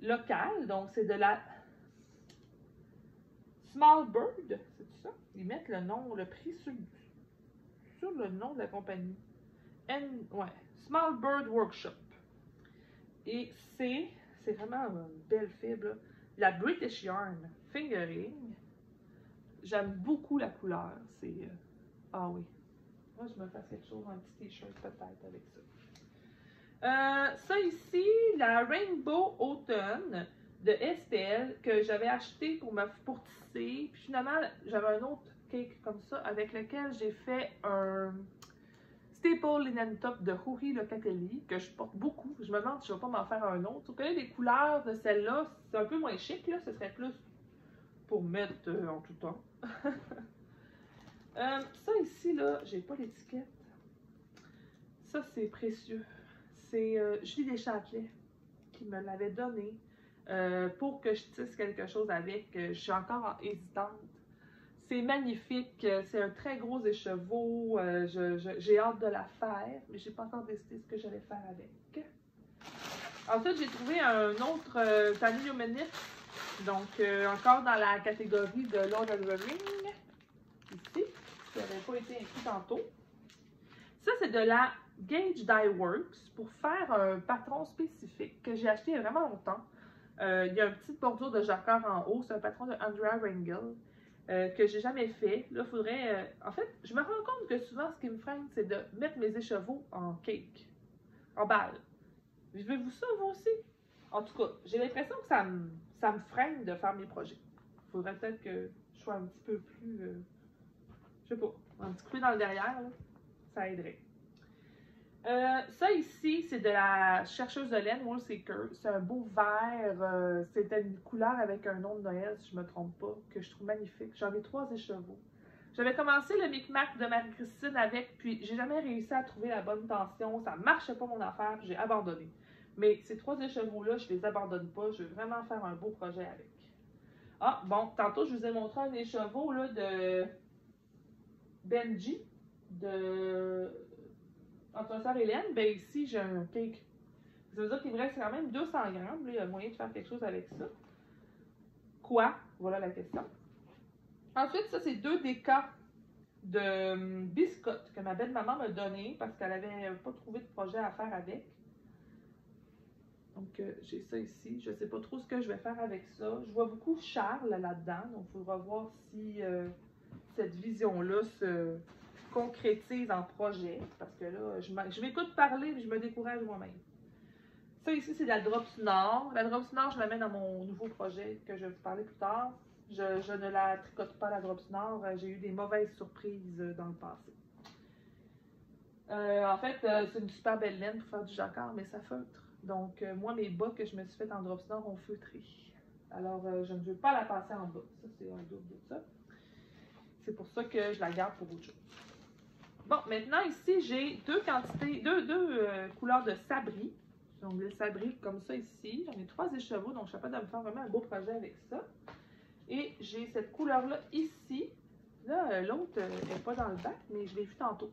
Speaker 1: locale. Donc, c'est de la Small Bird. C'est ça? Ils mettent le nom, le prix sur le nom de la compagnie. Ouais, Small Bird Workshop. Et c'est vraiment une belle fibre. Là. La British Yarn Fingering. J'aime beaucoup la couleur. C'est. Ah oui. Moi, je me fasse quelque chose, un petit t-shirt peut-être avec ça. Ça ici, la Rainbow Autumn de Estelle que j'avais acheté pour tisser. Puis finalement, j'avais un autre cake comme ça avec lequel j'ai fait un Staple Linen Top de Huri Locatelli que je porte beaucoup. Je me demande si je ne vais pas m'en faire un autre. Sauf que là, les couleurs de celle-là, c'est un peu moins chic. Là. Ce serait plus pour mettre en tout temps. Ça ici, là, j'ai pas l'étiquette. Ça, c'est précieux. C'est Julie Deschâtelet qui me l'avait donné pour que je tisse quelque chose avec. Je suis encore hésitante. C'est magnifique. C'est un très gros écheveau. J'ai hâte de la faire, mais j'ai pas encore décidé ce que j'allais faire avec. Ensuite, j'ai trouvé un autre Tiny Humanist. Donc, encore dans la catégorie de Lord of the Rings. Ici. Qui n'avait pas été inclus tantôt. Ça, c'est de la Gage Dye Works pour faire un patron spécifique que j'ai acheté il y a vraiment longtemps. Il y a une petite bordure de jacquard en haut. C'est un patron de Andrea Rangel que j'ai jamais fait. Là, il faudrait... en fait, je me rends compte que souvent, ce qui me freine, c'est de mettre mes écheveaux en cake, en balle. Vivez-vous ça, vous aussi? En tout cas, j'ai l'impression que ça me freine de faire mes projets. Il faudrait peut-être que je sois un petit peu plus... je sais pas, un petit coup dans le derrière, là, ça aiderait. Ça ici, c'est de la chercheuse de laine Wool Seeker. C'est un beau vert. C'était une couleur avec un nom de Noël, si je ne me trompe pas, que je trouve magnifique. J'en ai 3 écheveaux. J'avais commencé le Micmac de Marie-Christine avec, puis j'ai jamais réussi à trouver la bonne tension. Ça ne marchait pas mon affaire, puis j'ai abandonné. Mais ces 3 écheveaux-là, je les abandonne pas. Je veux vraiment faire un beau projet avec. Ah, bon, tantôt, je vous ai montré un écheveau là, de Benji, de entre sœur Hélène. Ben ici, j'ai un cake. Ça veut dire qu'il me reste quand même 200 grammes. Là, il y a moyen de faire quelque chose avec ça. Quoi? Voilà la question. Ensuite, ça, c'est 2 décas de biscottes que ma belle-maman m'a donné parce qu'elle n'avait pas trouvé de projet à faire avec. Donc, j'ai ça ici. Je ne sais pas trop ce que je vais faire avec ça. Je vois beaucoup Charles là-dedans. Donc, il faudra voir si cette vision-là se concrétise en projet. Parce que là, je m'écoute parler et je me décourage moi-même. Ça ici, c'est de la Drops Nord. La Drops Nord, je la mets dans mon nouveau projet que je vais vous parler plus tard. Je ne la tricote pas, la Drops Nord. J'ai eu des mauvaises surprises dans le passé. En fait, c'est une super belle laine pour faire du jacquard, mais ça feutre. Donc, moi, mes bas que je me suis fait en Drops Nord ont feutré. Alors, je ne veux pas la passer en bas. Ça, c'est un double de ça. C'est pour ça que je la garde pour autre chose. Bon, maintenant, ici, j'ai deux couleurs de sabri. Donc, le sabri comme ça ici. J'en ai 3 écheveaux, donc je suis capable de me faire vraiment un beau projet avec ça. Et j'ai cette couleur-là ici. Là, l'autre n'est pas dans le bac, mais je l'ai vu tantôt.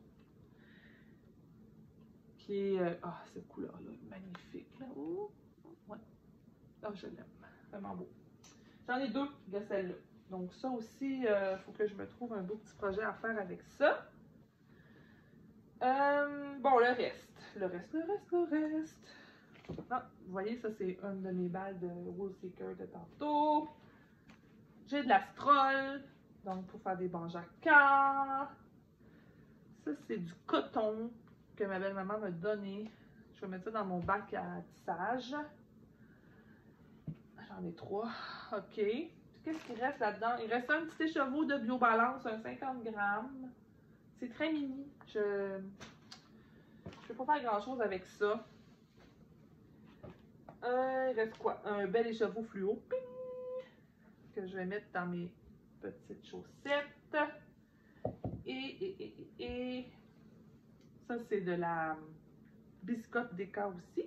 Speaker 1: Qui est... ah, cette couleur-là, magnifique. Là. Oh, ouais. Ah, je l'aime. Vraiment beau. J'en ai 2 de celle-là. Donc, ça aussi, il faut que je me trouve un beau petit projet à faire avec ça. Bon, le reste. Ah, vous voyez, ça, c'est une de mes balles de Woolseeker de tantôt. J'ai de la stroll, donc pour faire des bancs jacquards. Ça, c'est du coton que ma belle-maman m'a donné. Je vais mettre ça dans mon bac à tissage. J'en ai 3. OK. Qu'est-ce qu'il reste là-dedans? Il reste un petit écheveau de BioBalance, un 50 grammes. C'est très mini. Je ne vais pas faire grand-chose avec ça. Il reste quoi? Un bel écheveau fluo. Ping! Que je vais mettre dans mes petites chaussettes. Et ça, c'est de la biscotte d'éca aussi,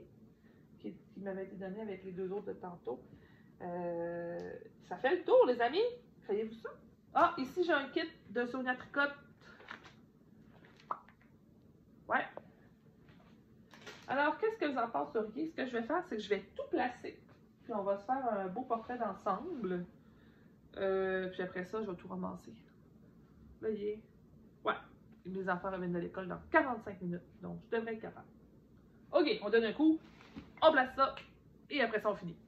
Speaker 1: qui m'avait été donnée avec les 2 autres de tantôt. Ça fait le tour, les amis. Voyez-vous ça? Ah, ici, j'ai un kit de Sonia Tricotte. Ouais. Alors, qu'est-ce que vous en penseriez? Ce que je vais faire, c'est que je vais tout placer. Puis, on va se faire un beau portrait d'ensemble. Puis après ça, je vais tout ramasser. Voyez? Ouais. Mes enfants reviennent de l'école dans 45 minutes. Donc, je devrais être capable. OK, on donne un coup. On place ça. Et après ça, on finit.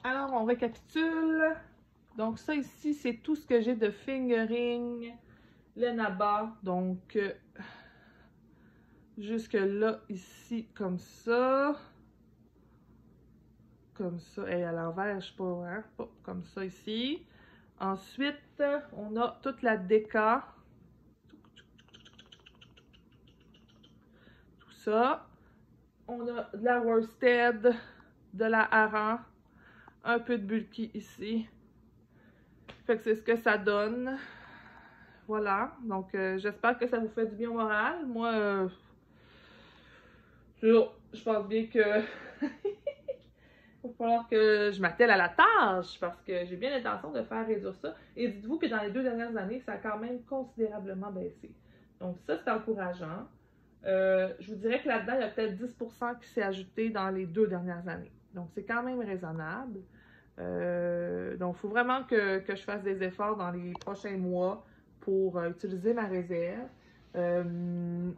Speaker 1: Alors, on récapitule. Donc, ça ici, c'est tout ce que j'ai de fingering, le nabat. Donc, jusque là, ici, comme ça. Comme ça. Et à l'envers, je sais pas, hein? Pas comme ça ici. Ensuite, on a toute la déca. Tout ça. On a de la worsted, de la hareng, un peu de bulky ici. Fait que c'est ce que ça donne. Voilà. Donc, j'espère que ça vous fait du bien au moral. Moi, je pense bien que il va falloir que je m'attelle à la tâche parce que j'ai bien l'intention de faire réduire ça. Et dites-vous que dans les 2 dernières années, ça a quand même considérablement baissé. Donc, ça, c'est encourageant. Je vous dirais que là-dedans, il y a peut-être 10% qui s'est ajouté dans les 2 dernières années. Donc, c'est quand même raisonnable. Donc, il faut vraiment que je fasse des efforts dans les prochains mois pour utiliser ma réserve. Allô?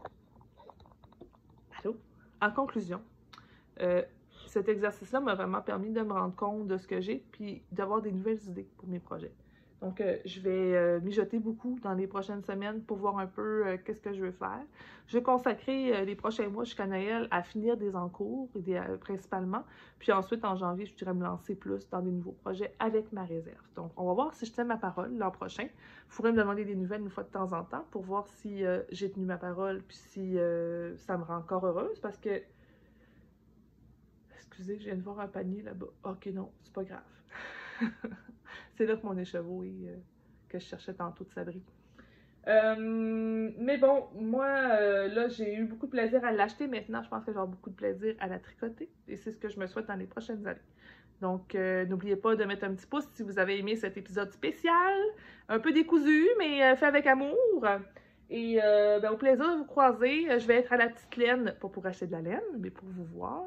Speaker 1: En conclusion, cet exercice-là m'a vraiment permis de me rendre compte de ce que j'ai puis d'avoir des nouvelles idées pour mes projets. Donc, je vais mijoter beaucoup dans les prochaines semaines pour voir un peu qu'est-ce que je veux faire. Je vais consacrer les prochains mois jusqu'à Noël à finir des encours, principalement. Puis ensuite, en janvier, je voudrais me lancer plus dans des nouveaux projets avec ma réserve. Donc, on va voir si je tiens ma parole l'an prochain. Vous pourrez me demander des nouvelles une fois de temps en temps pour voir si j'ai tenu ma parole puis si ça me rend encore heureuse parce que... Excusez, je viens de voir un panier là-bas. Ok, non, c'est pas grave. C'est là que mon écheveau est que je cherchais tantôt de Sabri. Mais bon, moi, là, j'ai eu beaucoup de plaisir à l'acheter. Maintenant, je pense que je vais avoir beaucoup de plaisir à la tricoter. Et c'est ce que je me souhaite dans les prochaines années. Donc, n'oubliez pas de mettre un petit pouce si vous avez aimé cet épisode spécial. Un peu décousu, mais fait avec amour. Et au plaisir de vous croiser. Je vais être à la petite laine, pas pour acheter de la laine, mais pour vous voir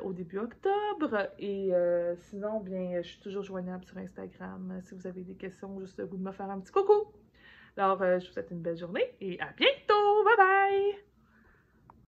Speaker 1: au début octobre. Et sinon, bien, je suis toujours joignable sur Instagram. Si vous avez des questions, juste le goût de me faire un petit coucou. Alors, je vous souhaite une belle journée et à bientôt! Bye bye!